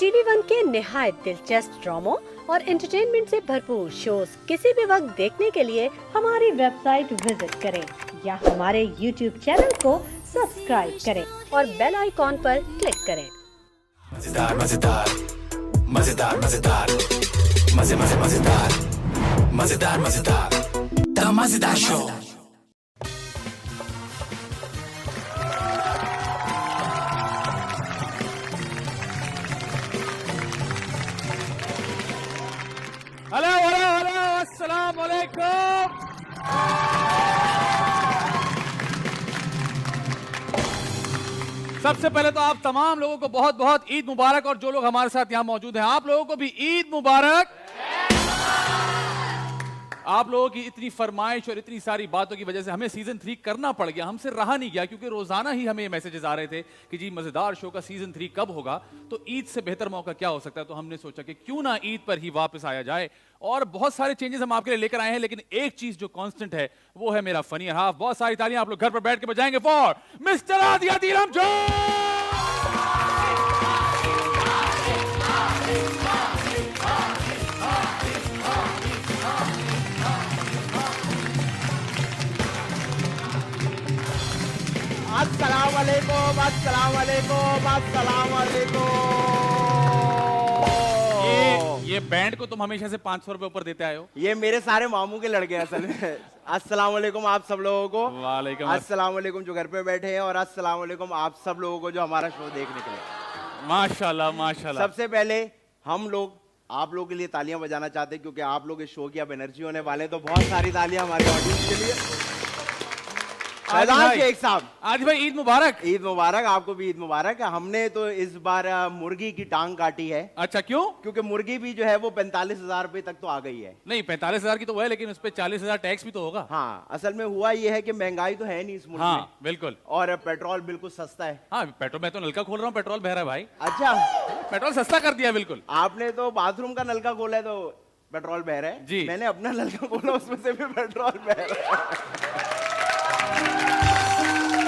TV one के निहायत दिलचस्प ड्रामों और एंटरटेनमेंट से भरपूर शोज किसी भी वक्त देखने के लिए हमारी वेबसाइट विजिट करें या हमारे यूट्यूब चैनल को सब्सक्राइब करें और बेल आइकॉन पर क्लिक करें। मजेदार मजेदार मजेदार मजेदार मजे मजे मजेदार मजेदार मजेदार द मजेदार शो। हेलो हेलो हेलो अस्सलाम वालेकुम। सबसे पहले तो आप तमाम लोगों को बहुत बहुत ईद मुबारक, और जो लोग हमारे साथ यहाँ मौजूद हैं आप लोगों को भी ईद मुबारक। आप लोगों की इतनी फरमाइश और इतनी सारी बातों की वजह से हमें सीजन 3 करना पड़ गया, हमसे रहा नहीं गया, क्योंकि रोजाना ही हमें मैसेजेस आ रहे थे कि जी मजेदार शो का सीजन 3 कब होगा। तो ईद से बेहतर मौका क्या हो सकता है, तो हमने सोचा कि क्यों ना ईद पर ही वापस आया जाए। और बहुत सारे चेंजेस हम आपके लिए लेकर आए हैं, लेकिन एक चीज जो कांस्टेंट है वो है मेरा फनी हाफ। बहुत सारी तालियां आप लोग घर पर बैठ के बजाएंगे फॉर मिस्टर आदिया दिलम जो। अस्सलाम वालेकुम, अस्सलाम वालेकुम, अस्सलाम वालेकुम। ये बैंड को तुम हमेशा से 500 रुपए ऊपर देते आए हो। ये मेरे सारे मामू के लड़के हैं असल में। अस्सलाम वालेकुम आप सब लोगों को। वालेकुम अस्सलाम वालेकुम जो घर पे बैठे हैं, और अस्सलाम वालेकुम आप सब लोगों को जो हमारा शो देखने के लिए। माशाल्लाह माशाल्लाह। सबसे पहले हम लोग आप लोगों के लिए तालियां बजाना चाहते हैं, क्योंकि आप लोग इस शो की अब एनर्जी होने वाले हैं, तो बहुत सारी तालियां हमारे ऑडियंस के लिए। शेख साहब, आज भाई ईद मुबारक। ईद मुबारक, आपको भी ईद मुबारक। हमने तो इस बार मुर्गी की टांग काटी है। अच्छा क्यों? क्योंकि मुर्गी भी जो है वो 45,000 रुपए तक तो आ गई है। नहीं 45,000 की तो वो है, लेकिन उस पे 40,000 टैक्स भी तो होगा। हाँ, असल में हुआ ये है कि महंगाई तो है नहीं इस मुल्क में। हाँ बिल्कुल। और पेट्रोल बिल्कुल सस्ता है। हाँ पेट्रोल, मैं तो नलका खोल रहा हूँ, पेट्रोल बह रहा है भाई। अच्छा, पेट्रोल सस्ता कर दिया बिल्कुल। आपने तो बाथरूम का नलका खोला है तो पेट्रोल बह रहा है जी। मैंने अपना नलका खोला, उसमें से भी पेट्रोल बह रहा है।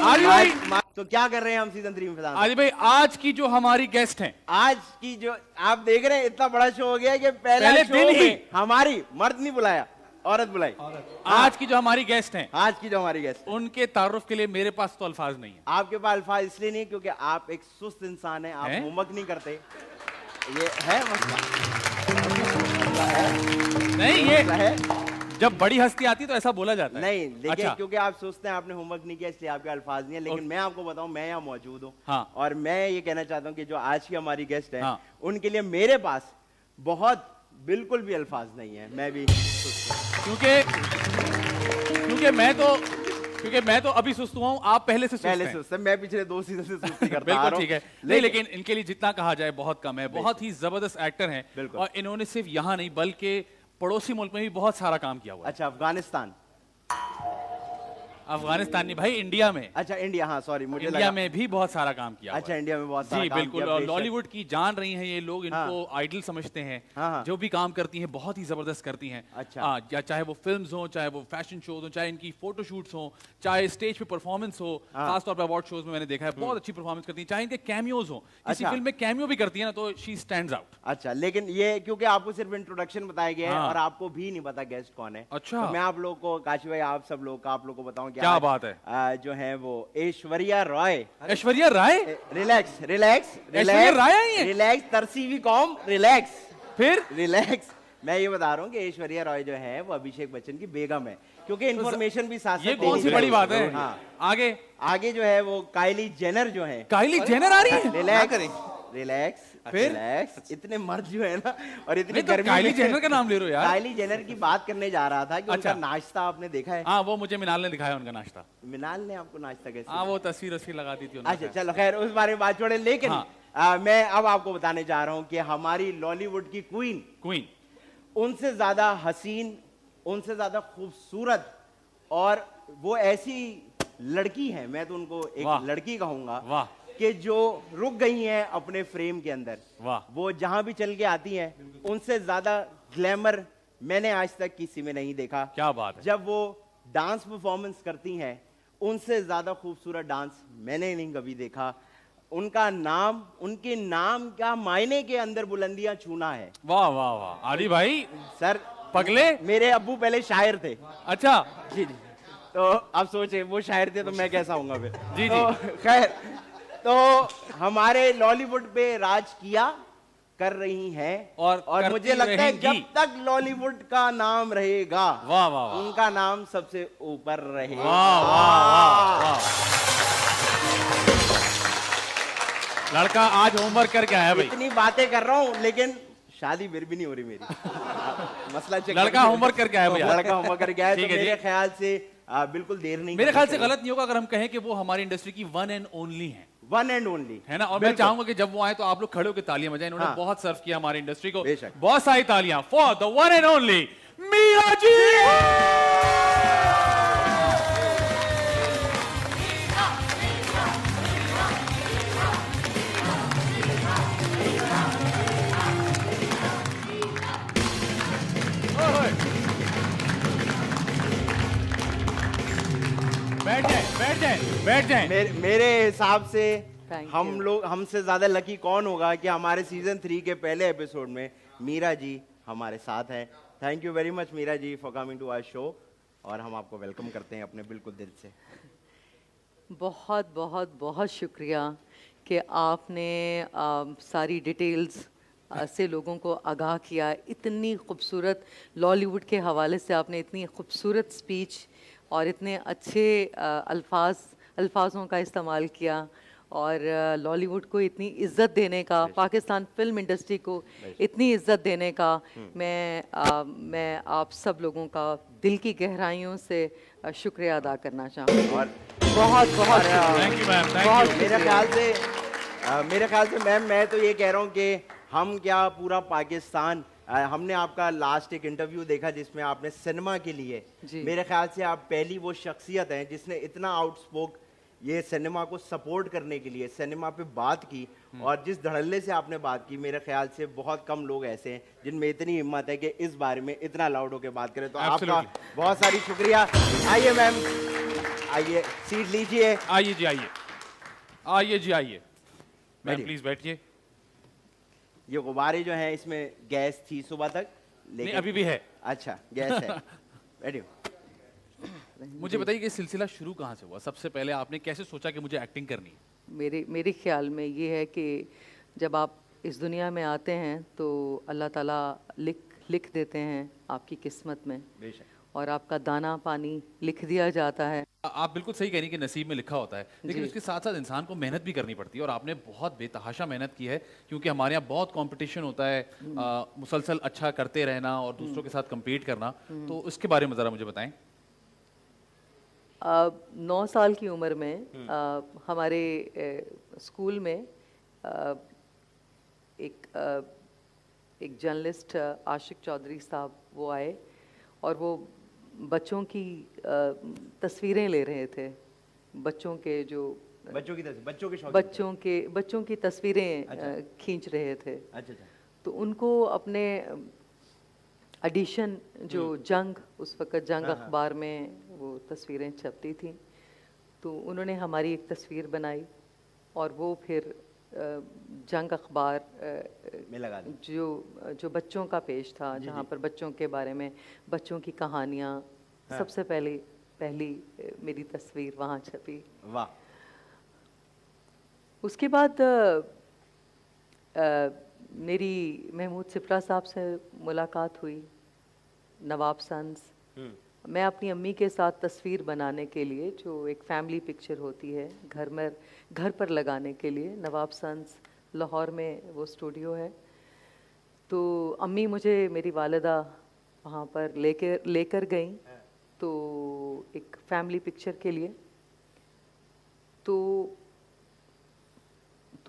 आदि भाई, तो क्या कर रहे हैं हम सीजन 3 में फिलहाल? आदि भाई आज की जो हमारी गेस्ट हैं, आज की जो आप देख रहे हैं, इतना बड़ा शो हो गया कि पहले दिन ही हमारी मर्द नहीं बुलाया, औरत बुलाई। आज की जो हमारी गेस्ट हैं, आज की जो हमारी गेस्ट, उनके तारुफ के लिए मेरे पास तो अल्फाज नहीं है। आपके पास अल्फाज इसलिए नहीं क्योंकि आप एक सुस्त इंसान हैं, आप होमवर्क नहीं करते। ये है मसला। नहीं ये है जब बड़ी हस्ती आती है तो ऐसा बोला जाता है। नहीं देखिए, अच्छा। क्योंकि आप सोचते हैं आपने होमवर्क नहीं किया इसलिए आपके अल्फाज नहीं है, लेकिन मैं आपको बताऊं, मैं यहाँ मौजूद हूँ। हाँ। और मैं ये कहना चाहता हूँ कि जो आज की हमारी गेस्ट है, हाँ। उनके लिए मेरे पास बहुत बिल्कुल भी अल्फाज नहीं है। मैं भी क्योंकि मैं तो अभी सुस्त हुआ हूँ, आप पहले से सुस्त पहले हैं। से मैं पिछले 2 सीजन से सुस्ती करता आ बिल्कुल रहा हूं। ठीक है। नहीं लेकिन इनके लिए जितना कहा जाए बहुत कम है। बहुत ही जबरदस्त एक्टर हैं, बिल्कुल। और इन्होंने सिर्फ यहाँ नहीं बल्कि पड़ोसी मुल्क में भी बहुत सारा काम किया हुआ है। अच्छा, अफगानिस्तान, अफगानिस्तान नहीं भाई, इंडिया में। अच्छा इंडिया, हाँ सॉरी मुझे इंडिया में भी बहुत सारा काम किया हुआ अच्छा है। इंडिया में बहुत सारा जी काम बिल्कुल। किया, और बेशक। लॉलीवुड की जान रही हैं ये लोग, इनको हाँ। आइडल समझते हैं। हाँ। जो भी काम करती हैं बहुत ही जबरदस्त करती हैं। अच्छा। या चाहे वो फिल्म्स हो, चाहे वो फैशन शोज हो, चाहे इनकी फोटो शूट्स हो, चाहे स्टेज पे परफॉर्मेंस हो। खासतौर पर अवार्ड शोज में मैंने देखा है बहुत अच्छी परफॉर्मेंस करती हैं। चाहे इनके कैमियोज हो, किसी अच्छा। फिल्म में कैमियो भी करती है ना, तो शी स्टैंड्स आउट। अच्छा, लेकिन ये क्योंकि आपको सिर्फ इंट्रोडक्शन बताया गया है, हाँ। और आपको भी नहीं पता गेस्ट कौन है। अच्छा। तो मैं आप लोगों को, काशी भाई आप सब लोग आप लोग को बताऊं कि क्या आज, बात है। जो है वो ऐश्वर्या रॉय। ऐश्वर्या राय? रिलैक्स रिलैक्स ऐश्वर्या राय आई है? रिलैक्स, तरसीवी कौम, रिलैक्स फिर रिलैक्स। मैं ये बता रहा हूँ कि ऐश्वर्या रॉय जो है वो अभिषेक बच्चन की बेगम है, क्योंकि इन्फॉर्मेशन भी साथ ये साथ कौन सी देनी बड़ी बात है? चाहिए। हाँ, आगे आगे जो है वो काइली जेनर जो है। काइली जेनर आ रही है? रिलैक्स रिलैक्स फिर? रिलैक्स। इतने मर्द जो है ना, और इतनी नहीं तो गर्मी काइली में- जेनर का नाम ले रहे हो यार। काइली जेनर की बात करने जा रहा था कि अच्छा। उनका नाश्ता आपने देखा है? हाँ वो मुझे मिनाल ने दिखाया उनका नाश्ता। मिनाल ने आपको नाश्ता कैसे? हाँ वो तस्वीर लगा दी थी उन्होंने। अच्छा चलो खैर, उस बारे में बात छोड़े। लेकिन हाँ। मैं अब आपको बताने जा रहा हूँ कि हमारी लॉलीवुड की क्वीन, उनसे ज्यादा हसीन, उनसे ज्यादा खूबसूरत, और वो ऐसी लड़की है, मैं तो उनको वाह। एक लड़की कहूंगा, वाह। कि जो रुक गई हैं अपने फ्रेम के अंदर। वाह। वो जहां भी चल के आती हैं, उनसे ज्यादा ग्लैमर मैंने आज तक किसी में नहीं देखा। क्या बात है। जब वो डांस परफॉर्मेंस करती हैं, उनसे ज्यादा खूबसूरत डांस मैंने नहीं कभी देखा। उनका नाम, उनके नाम का मायने के अंदर बुलंदियां छूना है। वाह वाह वाह, आदि भाई सर पगले। मेरे अब्बू पहले शायर थे। अच्छा जी जी। तो आप सोचे वो शायर थे तो मैं कैसा हूँगा फिर। जी, तो खैर, तो हमारे लॉलीवुड पे राज किया कर रही हैं और मुझे लगता है रहेंगी। जब तक लॉलीवुड का नाम रहेगा, वाह वाह वाह, उनका नाम सबसे ऊपर रहेगा। वाह वाह वाह वाह। लड़का आज होमवर्क करके आया भाई। इतनी बातें कर रहा हूँ लेकिन शादी फिर भी नहीं हो रही मेरी। मसला चेक लड़का होमवर्क करके आया भैया। लड़का होमवर्क करके आया, तो ठीक है जी। मेरे ख्याल से बिल्कुल देर नहीं मेरे करनी ख्याल से चाहिए। गलत नहीं होगा अगर हम कहें कि वो हमारी इंडस्ट्री की वन एंड ओनली है, वन एंड ओनली है ना। और मैं चाहूंगा कि जब वो आए तो आप लोग खड़े होकर तालियां बजाएं। इन्होंने हाँ। बहुत सर्व किया हमारी इंडस्ट्री को। बेशक। बहुत सारी तालियां for the one and only Meera ji. बैठ जाए बैठ जाए बैठ जाए। मेरे हिसाब से Thank हम you. लोग, हमसे ज्यादा लकी कौन होगा कि हमारे सीजन 3 के पहले एपिसोड में मीरा जी हमारे साथ हैं। Thank you very much Meera ji for coming to our show, और हम आपको वेलकम करते हैं अपने बिल्कुल दिल से। बहुत बहुत बहुत शुक्रिया कि आपने सारी डिटेल्स से लोगों को आगाह किया। इतनी खूबसूरत लॉलीवुड के हवाले से आपने इतनी खूबसूरत स्पीच और इतने अच्छे अल्फाजों का इस्तेमाल किया, और लॉलीवुड को इतनी इज़्ज़त देने का, पाकिस्तान फिल्म इंडस्ट्री को इतनी इज़्ज़त देने का मैं आप सब लोगों का दिल की गहराइयों से शुक्रिया अदा करना चाहूँगी। और बहुत बहुत थैंक यू मैम, थैंक बहुत यू। मेरे ख्याल से मैम, मैं तो ये कह रहा हूँ कि हम क्या पूरा पाकिस्तान, हमने आपका लास्ट एक इंटरव्यू देखा जिसमें आपने सिनेमा के लिए, जी। मेरे ख्याल से आप पहली वो शख्सियत हैं जिसने इतना आउटस्पोक ये सिनेमा को सपोर्ट करने के लिए सिनेमा पे बात की, और जिस धड़ल्ले से आपने बात की, मेरे ख्याल से बहुत कम लोग ऐसे हैं जिनमें इतनी हिम्मत है कि इस बारे में इतना लाउड होकर बात करें। तो आपका Absolutely. बहुत सारी शुक्रिया। आइए मैम, आइए सीट लीजिए। आइए जी आइए, आइए जी आइए मैम, बैठिए। प्लीज बैठिए। ये गुब्बारे जो हैं इसमें गैस थी सुबह तक, नहीं अभी भी है। अच्छा गैस है। बैठिए। मुझे बताइए कि सिलसिला शुरू कहाँ से हुआ? सबसे पहले आपने कैसे सोचा कि मुझे एक्टिंग करनी है? मेरे ख्याल में ये है कि जब आप इस दुनिया में आते हैं तो अल्लाह ताला लिख देते हैं आपकी किस्मत में, बेशक। और आपका दाना पानी लिख दिया जाता है। आप बिल्कुल सही कह रही हैं कि नसीब में लिखा होता है, लेकिन उसके साथ साथ इंसान को मेहनत भी करनी पड़ती है, और आपने बहुत बेतहाशा मेहनत की है, क्योंकि हमारे यहाँ बहुत कंपटीशन होता है, मुसलसल अच्छा करते रहना और दूसरों के साथ compete करना। तो उसके बारे में ज़रा मुझे बताएं। 9 साल की उम्र में हमारे स्कूल में एक जर्नलिस्ट आशिक चौधरी साहब वो आए, और वो बच्चों की तस्वीरें ले रहे थे। बच्चों के जो बच्चों की तरफ, बच्चों के शौक। बच्चों की तस्वीरें अच्छा। खींच रहे थे। अच्छा अच्छा। तो उनको अपने एडिशन जो जंग, उस वक़्त जंग अखबार में वो तस्वीरें छपती थी, तो उन्होंने हमारी एक तस्वीर बनाई, और वो फिर जंग अखबार में लगा दी। जो बच्चों का पेज था, जहाँ पर बच्चों के बारे में, बच्चों की कहानियाँ, सबसे पहली मेरी तस्वीर वहाँ छपी। वाह। उसके बाद मेरी महमूद सिप्रा साहब से मुलाकात हुई, नवाब सन्स। मैं अपनी अम्मी के साथ तस्वीर बनाने के लिए, जो एक फैमिली पिक्चर होती है घर पर लगाने के लिए, नवाब सन्स लाहौर में वो स्टूडियो है, तो अम्मी मुझे मेरी वालिदा वहाँ पर लेकर गई, तो एक फैमिली पिक्चर के लिए। तो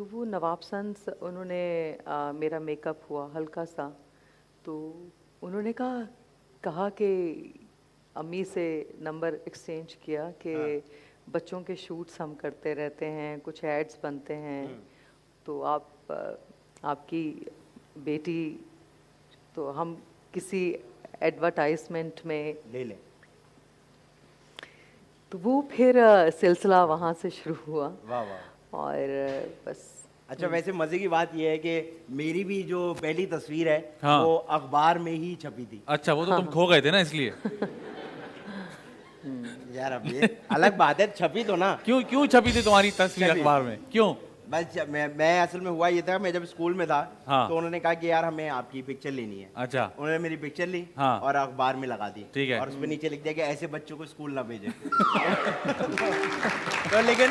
वो नवाब सन्स, उन्होंने मेरा मेकअप हुआ हल्का सा, तो उन्होंने कहा कि अम्मी से नंबर एक्सचेंज किया कि बच्चों के शूट्स हम करते रहते हैं, कुछ एड्स बनते हैं, तो आपकी बेटी, तो हम किसी एडवर्टाइजमेंट में ले ले। तो वो फिर सिलसिला वहाँ से शुरू हुआ। वाह वाह। और बस अच्छा, वैसे मजे की बात यह है कि मेरी भी जो पहली तस्वीर है हाँ। वो अखबार में ही छपी थी। अच्छा, वो तो तुम खो गए थे ना इसलिए। यार अब ये अलग बात है, छपी तो ना। क्यों क्यों छपी थी तुम्हारी तस्वीर छपी। अखबार में, क्यों? बस मैं असल में हुआ ये था, मैं जब स्कूल में था हाँ। तो उन्होंने कहा कि यार हमें आपकी पिक्चर लेनी है। अच्छा। उन्होंने मेरी पिक्चर ली हाँ। और अखबार में लगा दी। ठीक है। और उसमें नीचे लिख दिया कि ऐसे बच्चों को स्कूल ना भेजें। तो लेकिन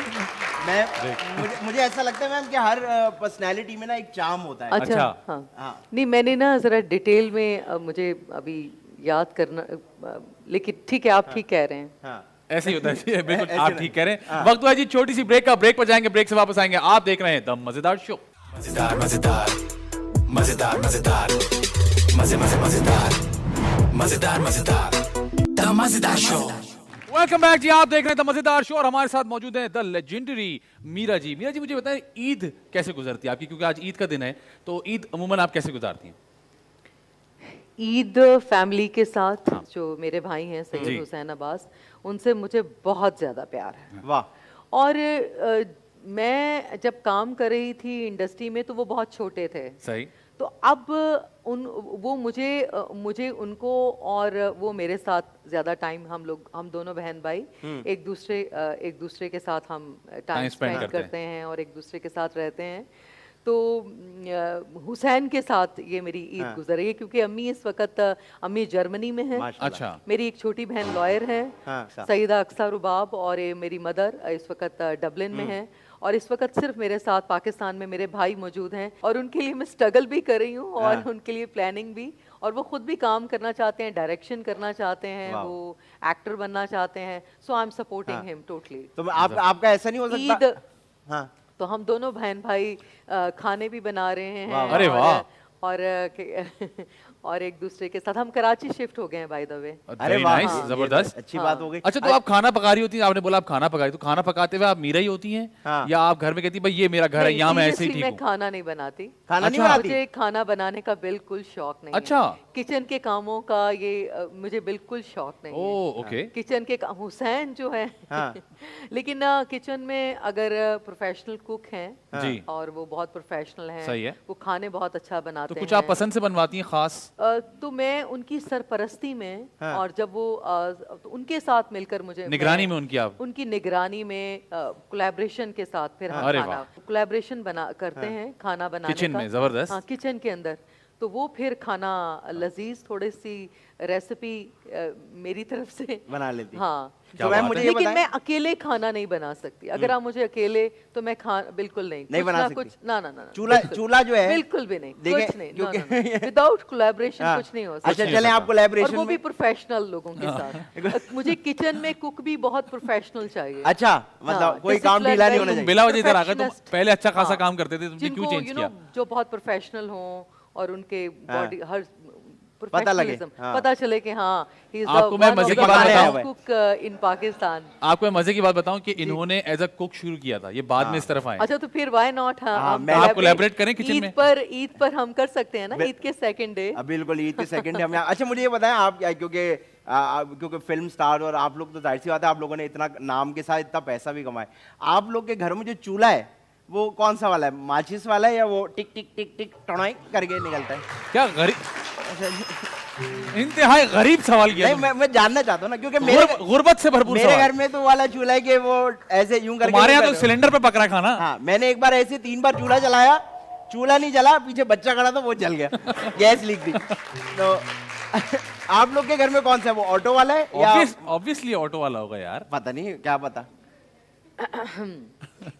मुझे ऐसा लगता है मैम कि हर पर्सनैलिटी में ना एक चार्म होता है। अच्छा, अच्छा। हाँ हाँ। नहीं, मैंने ना ज़रा डिटेल में मुझे अभी याद करना, लेकिन ठीक है, आप ठीक कह रहे हैं। हाँ। ऐसे ही होता है जी, बिल्कुल ऐसे आप नहीं। ठीक कह रहे हैं। हाँ। वक्त हुआ जी छोटी सी ब्रेक का, ब्रेक पर जाएंगे, ब्रेक से वापस आएंगे। आप देख रहे हैं द मजेदार शो। मजेदार मजेदार मजेदार मजेदार मजे मजे मजेदार मजेदार मजेदार द मजेदार शो। वेलकम बैक जी, आप देख रहे हैं द मजेदार शो और हमारे साथ मौजूद है द लेजेंडरी मीरा जी। मीरा जी, मुझे बताएं ईद कैसे गुजरती है आपकी, क्योंकि आज ईद का दिन है, तो ईद अमूमन आप कैसे गुजारती हैं? ईद फैमिली के साथ, जो मेरे भाई हैं जी। सैयद हुसैन अब्बास, उनसे मुझे बहुत ज़्यादा प्यार है। वाह। और मैं जब काम कर रही थी इंडस्ट्री में तो वो बहुत छोटे थे, सही। तो अब वो मुझे उनको और वो मेरे साथ ज़्यादा टाइम, हम दोनों बहन भाई एक दूसरे के साथ हम टाइम spend स्पेंड करते करते हैं और एक दूसरे के साथ रहते हैं। तो हुसैन के साथ ये मेरी ईद गुजर रही है, क्योंकि अम्मी इस वक्त अम्मी जर्मनी में है। माशाल्लाह। अच्छा। मेरी एक छोटी बहन लॉयर है, हाँ। सईदा अक्सर रुबाब, और ये मेरी मदर इस वक्त डबलिन में है। और इस वक्त सिर्फ मेरे साथ पाकिस्तान में मेरे भाई मौजूद हैं, और उनके लिए मैं स्ट्रगल भी कर रही हूँ और उनके लिए प्लानिंग भी। और वो खुद भी काम करना चाहते हैं, डायरेक्शन करना चाहते हैं, वो एक्टर बनना चाहते हैं। So I am supporting him totally. तो आपका ऐसा नहीं हो सकता? ईद, हाँ। तो हम दोनों बहन भाई खाने भी बना रहे हैं। वाह, अरे वाह। और एक दूसरे के साथ हम कराची शिफ्ट हो गए हैं, बाय द वे। अरे वाह, नाइस, हाँ, जबरदस्त। अच्छी बात हो गई। अच्छा, तो आप खाना पका रही होती हैं, आपने बोला आप खाना पकाई, तो खाना पकाते हुए आप मीरा ही होती हैं? हाँ। या आप घर में कहती भाई ये मेरा घर है, नहीं, यहाँ मैं ऐसे ही seriously, ठीक मैं हूँ? खाना नहीं बनाती। खाना नहीं अच्छा। बनाती? मुझे खाना बनाने का बिल्कुल शौक नहीं अच्छा। है। किचन के कामों का मुझे बिल्कुल शौक नहीं है। ओह, ओके। किचन के काम हुसैन जो है हाँ। लेकिन किचन में अगर प्रोफेशनल कुक हैं जी। और वो बहुत प्रोफेशनल हैं, सही है। वो खाने बहुत अच्छा बनाते तो हैं। कुछ आप पसंद से बनवाती हैं खास? तो मैं उनकी सरपरस्ती में और जब वो तो उनके साथ मिलकर निगरानी में उनकी आप? उनकी निगरानी में कोलैबोरेशन के साथ फिर हम अरे खाना कोलैबोरेशन बना करते हैं, खाना बनाने किचन का। में, जबरदस्त। हाँ, किचन के अंदर। तो वो फिर खाना लजीज, थोड़ी सी रेसिपी मेरी तरफ से बना लेती। हाँ। क्या तो मैम बात मुझे है। ये लेकिन बताएं। मैं अकेले खाना नहीं बना सकती। अगर आप मुझे अकेले, तो मैं बिल्कुल नहीं नहीं कुछ बना ना सकती? कुछ ना ना ना चूल्हा जो है, बिल्कुल भी नहीं, देखें, कुछ नहीं, क्योंकि- विदाउट कोलैबोरेशन हाँ। कुछ नहीं हो सकता। अच्छा, चलें आप कोलैबोरेशन और वो भी में। प्रोफेशनल लोगों के साथ। मुझे किचन में कुक भी बहुत प्रोफेशनल चाहिए। अच्छा, मतलब हाँ, कोई काम disciplined, ढीला नहीं very होना चाहिए। बिला वजह इधर आ गए, तुम Perfectionist। पहले अच्छा खासा हाँ। काम करते थे, तुमने क्यों चेंज किया? जो बहुत प्रोफेशनल हों और उनके बॉडी हर पता लगे, प्रोफेशनलिज्म हाँ। पता चले कि हाँ, he is the आपको मैं one of मजे the की बात best बताऊं? cook in Pakistan. आपको मैं मजे की बात बताऊं कि इन्होंने एज अ कुक शुरू किया था, ये बाद में इस तरफ आए। अच्छा, तो फिर व्हाई नॉट? हाँ, मैं- आप collaborate करें kitchen में? ईद पर हम कर सकते हैं ना, ईद के सेकंड डे। अब बिल्कुल ईद के सेकंड हम यहाँ। अच्छा, मुझे ये बताएं आप क्योंकि फिल्म स्टार और आप लोग, तो जाहिर सी बात है आप लोगों ने इतना नाम के साथ इतना पैसा भी कमाए। आप लोग के घर में जो चूल्हा है वो कौन सा वाला है? माचिस वाला है या वो टिक टिक टिक टिक टणाई करके निकलता है? क्या गरीब, इंतहाई गरीब सवाल किया नहीं, तुमने। मैं जानना चाहता हूँ ना, क्योंकि मेरे गुर्बत से भरपूर मेरे सवाल। घर में तो वाला चूल्हा है कि वो ऐसे यूं करके तुम्हारे यहाँ नहीं तो कर- सिलेंडर पे पक रहा है खाना। हाँ, मैंने एक बार ऐसे 3 बार चूल्हा जलाया, चूल्हा नहीं जला, पीछे बच्चा खड़ा था वो जल गया, गैस लीक थी। तो आप लोग के घर में कौन सा है? वो ऑटो वाला है या ऑब्वियसली ऑटो वाला होगा यार। पता नहीं, क्या पता।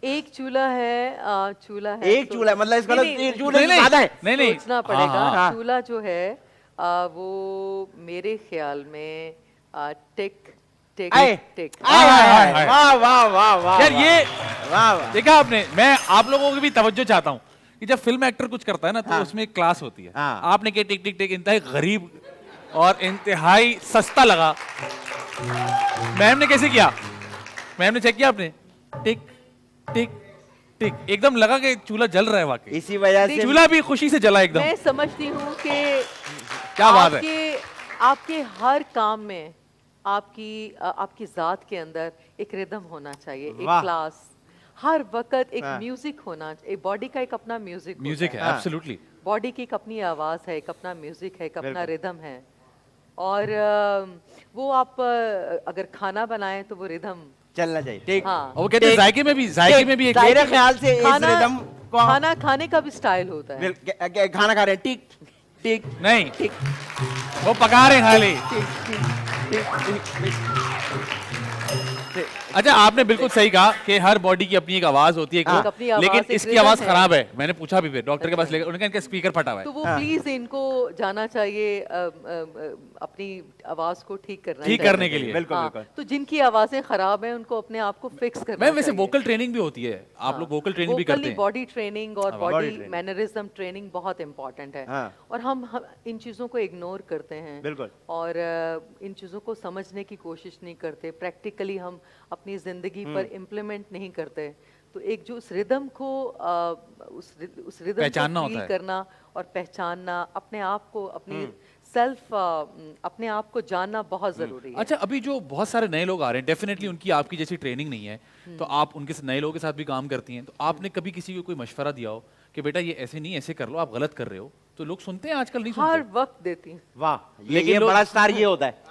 एक चूल्हा है, एक चूल्हा है, मतलब इसका नहीं, मतलब चूल्हे नहीं, ज्यादा है। नहीं सोचना पड़ेगा। हाँ। चूल्हा जो है वो मेरे ख्याल में टिक टिक आए, टिक। आए, आए, आए, आए। वाह वाह वाह वाह यार ये वाह वाह। देखा आपने, मैं आप लोगों की भी तवज्जो चाहता हूँ कि जब फिल्म एक्टर कुछ करता है ना तो उसमें एक क्लास होती है। हाँ। आपने क्या टिक टिक टिक, इंतहाई गरीब और इंतहाई सस्ता लगा। मैम ने कैसे किया? मैम ने चेक किया आपने? टिक टिक टिक, एकदम लगा कि चूल्हा जल रहा है वाकई। इसी वजह से चूल्हा भी खुशी से जला एकदम। मैं समझती हूँ कि क्या बात है। आपके हर काम में आपकी जात के अंदर एक रिदम होना चाहिए, एक वाह। क्लास। हर वक्त एक म्यूजिक होना, एक बॉडी का एक अपना म्यूजिक म्यूजिक है, एब्सोल्युटली। बॉडी की एक अपनी आवाज है, एक अपना म्यूजिक है, एक अपना रिदम है। और वो आप अगर खाना बनाएं तो वो रिदम चलना चाहिए। ठीक। हाँ। और वो कहते हैं जायके में भी एक मेरे ख्याल से इस खाना रिदम को खाना खाने का भी स्टाइल होता है। खाना खा रहे हैं, टिक टिक नहीं, टिक वो पका रहे हैं खाली। अच्छा, आपने बिल्कुल सही कहा कि हर बॉडी की अपनी एक आवाज होती है, एक अपनी आवाज, लेकिन एक इसकी rhythm आवाज है। खराब है। मैंने पूछा भी फिर डॉक्टर के पास लेकर, उन्होंने कहा इनका स्पीकर फटा हुआ है। तो वो प्लीज इनको जाना चाहिए अपनी आवाज को ठीक ठीक करने के लिए। बिल्कुल हाँ, बिल्कुल। तो जिनकी आवाजें खराब हैं उनको अपने आप को फिक्स करना मैम वैसे चाहिए। वोकल ट्रेनिंग भी होती है, आप लोग वोकल ट्रेनिंग भी करते हैं? बॉडी ट्रेनिंग और body body training। Mannerism training बहुत इंपॉर्टेंट है। हाँ। और हम इन चीज़ों को इग्नोर करते हैं। बिल्कुल। और इन चीज़ों को समझने की कोशिश नहीं करते, प्रैक्टिकली हम अपनी ज़िंदगी पर इम्प्लीमेंट नहीं करते। तो एक जो उस रिदम को उस रिदम पहचानना को होता फील है। करना और पहचानना, अपने आप को अपनी सेल्फ अपने आप को जानना बहुत ज़रूरी है। अच्छा, अभी जो बहुत सारे नए लोग आ रहे हैं, डेफिनेटली उनकी आपकी जैसी ट्रेनिंग नहीं है, तो आप उनके नए लोगों के साथ भी काम करती हैं, तो आपने कभी किसी को कोई मशवरा दिया हो कि बेटा ये ऐसे नहीं, ऐसे कर लो, आप गलत कर रहे हो? तो लोग सुनते हैं आजकल, नहीं हर सुनते? वक्त देती हूँ। वाह, लेकिन ये लोग- बड़ा स्टार ये होता है।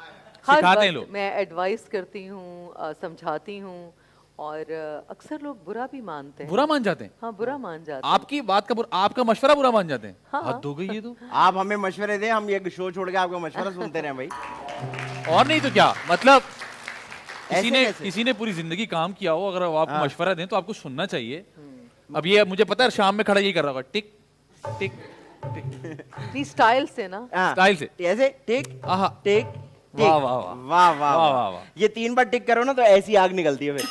हर सिखाते हैं वक्त लोग। मैं एडवाइस करती हूँ, समझाती हूँ। और अक्सर लोग बुरा भी मानते हैं। बुरा मान जाते हैं? हाँ, बुरा मान जाते हैं। आपकी बात का आपका मशवरा बुरा मान जाते हैं? हाँ। हद हो गई ये तो। आप हमें मशवरे दें, हम ये शो छोड़ के आपका मशवरा सुनते रहे भाई। और नहीं तो क्या, मतलब ऐसे कैसे? किसी ने पूरी जिंदगी काम किया हो, अगर आप मशवरा दें तो आपको सुनना चाहिए। अब ये मुझे पता है शाम में खड़ा यही कर रहा होगा, टिक टिक टिक, नहीं, स्टाइल से ना। हाँ, स्टाइल से। ऐसे टिक आहा, टिक टिक। वाह, वाह, वाह। वाह वाह वाह, वाह वाह। ये 3 बार टिक करो ना तो ऐसी आग निकलती है फिर।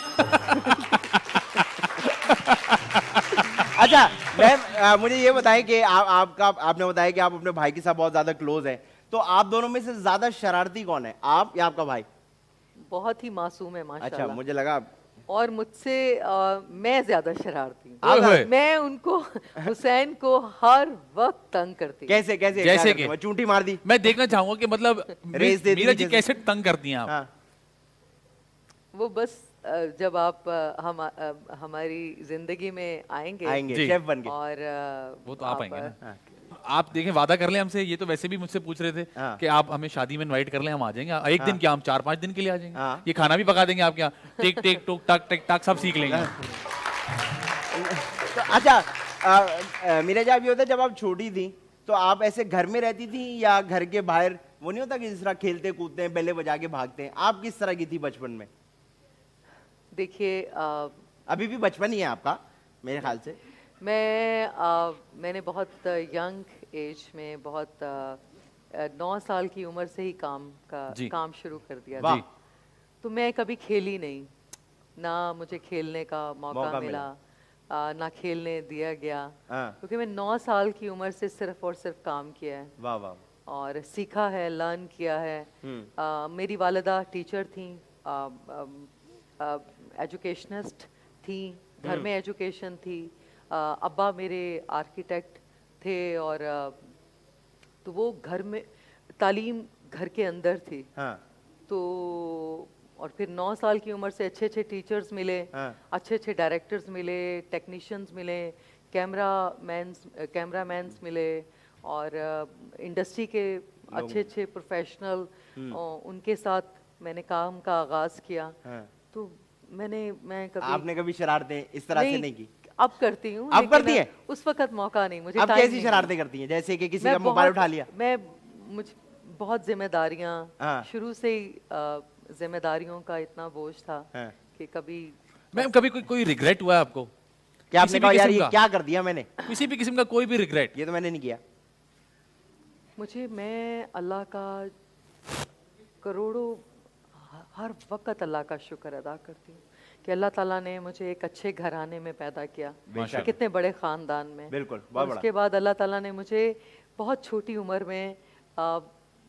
अच्छा मैम, मुझे ये बताएं कि आपने बताया कि आप अपने भाई के साथ बहुत ज्यादा क्लोज हैं, तो आप दोनों में से ज्यादा शरारती कौन है, आप या आपका भाई? बहुत ही मासूम है अच्छा, माशाल्लाह। मुझे लगा और मुझसे मैं ज्यादा शरारती हूँ। ओए होए। मैं उनको हुसैन को हर वक्त तंग करती हूँ। कैसे कैसे जैसे क्या कि? करते हो? चूंटी मार दी? मैं देखना चाहूंगा कि मतलब रेस दे दी मीरा जी जैसे? कैसे तंग करती हैं आप? हाँ, वो बस जब आप हमारी जिंदगी में आएंगे आएंगे जी। शेफ बन के। और वो तो आप आएंगे ना। हाँ। आप देखें, वादा कर लें हमसे, ये तो वैसे भी मुझसे पूछ रहे थे हाँ। कि आप हमें शादी में इनवाइट कर लें, हम आ जाएंगे। एक दिन क्या, हम 4-5 दिन के लिए आ जाएंगे। हाँ। ये खाना भी पका देंगे आपके यहाँ, टिक टिक टुक टक टिक टक सब सीख लेंगे। तो अच्छा मीरा जी, आप ये होता है जब आप छोटी थी तो आप ऐसे घर में रहती थी या घर के बाहर, वो नहीं होता कि जिस तरह खेलते कूदते हैं, बेले बजा के भागते हैं, आप किस तरह की थी बचपन में? देखिए अभी भी बचपन ही है आपका मेरे ख्याल से। मैंने बहुत यंग एज में, बहुत 9 साल की उम्र से ही जी। काम शुरू कर दिया वाह। था। तो मैं कभी खेली नहीं, ना मुझे खेलने का मौका मिला, ना खेलने दिया गया। हाँ। क्योंकि मैं 9 साल की उम्र से सिर्फ और सिर्फ काम किया है वाह वाह। और सीखा है, लर्न किया है। मेरी वालिदा टीचर थी, एजुकेशनिस्ट थी, घर में एजुकेशन थी। अब्बा मेरे आर्किटेक्ट थे और तो वो घर में तालीम घर के अंदर थी। हाँ। तो और फिर 9 साल की उम्र से अच्छे अच्छे टीचर्स मिले, हाँ। अच्छे अच्छे डायरेक्टर्स मिले, टेक्नीशियंस मिले, कैमरामैन्स मिले और इंडस्ट्री के अच्छे अच्छे प्रोफेशनल, उनके साथ मैंने काम का आगाज किया। हाँ। तो मैं कभी आपने कभी शरारतें इस तरह से नहीं की? अब करती हूँ, अब लेकिन करती हैं? उस वक्त मौका नहीं, मुझे अब time कैसी नहीं शरारतें मिला। करती हैं, जैसे कि किसी मैं का मोबाइल बहुत- उठा लिया? मुझे बहुत जिम्मेदारियां, हाँ। शुरू से ही जिम्मेदारियों का इतना बोझ था हाँ। कि कभी मैम कभी कोई रिग्रेट हुआ है आपको? क्या किसी आपने भी कहा यार किस्म ये का? क्या कर दिया मैंने, किसी भी किस्म का कोई भी रिग्रेट? ये तो मैंने नहीं किया? मैं अल्लाह का करोड़ों हर वक्त अल्लाह का शुक्र अदा करती हूँ कि अल्लाह ताला ने मुझे एक अच्छे घराने में पैदा किया, बेशक। कितने बड़े ख़ानदान में। बिल्कुल, और बहुत बड़ा। उसके बाद अल्लाह ताला ने मुझे बहुत छोटी उम्र में,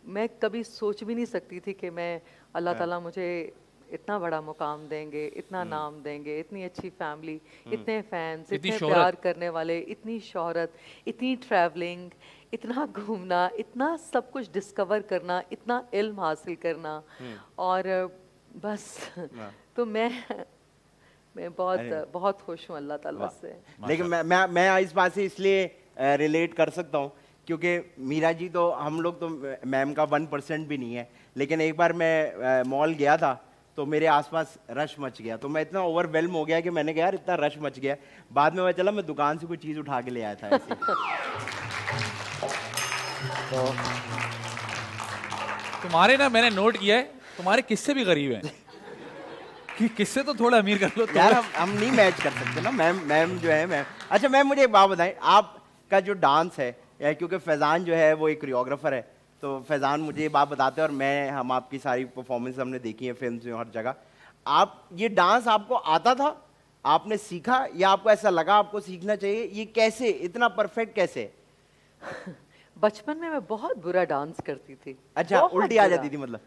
मैं कभी सोच भी नहीं सकती थी कि मैं अल्लाह ताला मुझे इतना बड़ा मुकाम देंगे, इतना नाम देंगे, इतनी अच्छी फैमिली, इतने फैंस, इतनी इतने शोहरत। प्यार करने वाले, इतनी शोहरत, इतनी ट्रैवलिंग, इतना घूमना, इतना सब कुछ डिस्कवर करना, इतना इल्म हासिल करना। और बस तो मैं बहुत बहुत खुश हूँ अल्लाह ताला से। लेकिन मैं इस बात से इसलिए रिलेट कर सकता हूँ क्योंकि मीरा जी तो हम लोग तो मैम का 1% भी नहीं है, लेकिन एक बार मैं मॉल गया था तो मेरे आसपास रश मच गया, तो मैं इतना ओवरवेल्म हो गया कि मैंने कहा यार इतना रश मच गया। बाद में पता चला मैं दुकान से कोई चीज़ उठा के ले आया था ऐसे। तो तुम्हारे ना मैंने नोट किया है, तुम्हारे किस्से भी गरीब हैं कि किस्से तो थोड़ा अमीर कर लो यार हम नहीं मैच कर सकते ना। मैम जो है मैम, अच्छा मैम मुझे एक बात बताएं, आपका जो डांस है क्योंकि फैज़ान जो है वो एक कोरियोग्राफर है, तो फैज़ान मुझे ये बात बताते हैं और हम आपकी सारी परफॉर्मेंस हमने देखी है फिल्म में हर जगह। आप ये डांस आपको आता था, आपने सीखा या आपको ऐसा लगा आपको सीखना चाहिए? ये कैसे इतना परफेक्ट कैसे? बचपन में मैं बहुत बुरा डांस करती थी। अच्छा बहुत उल्टी आ बुरा। जाती थी मतलब?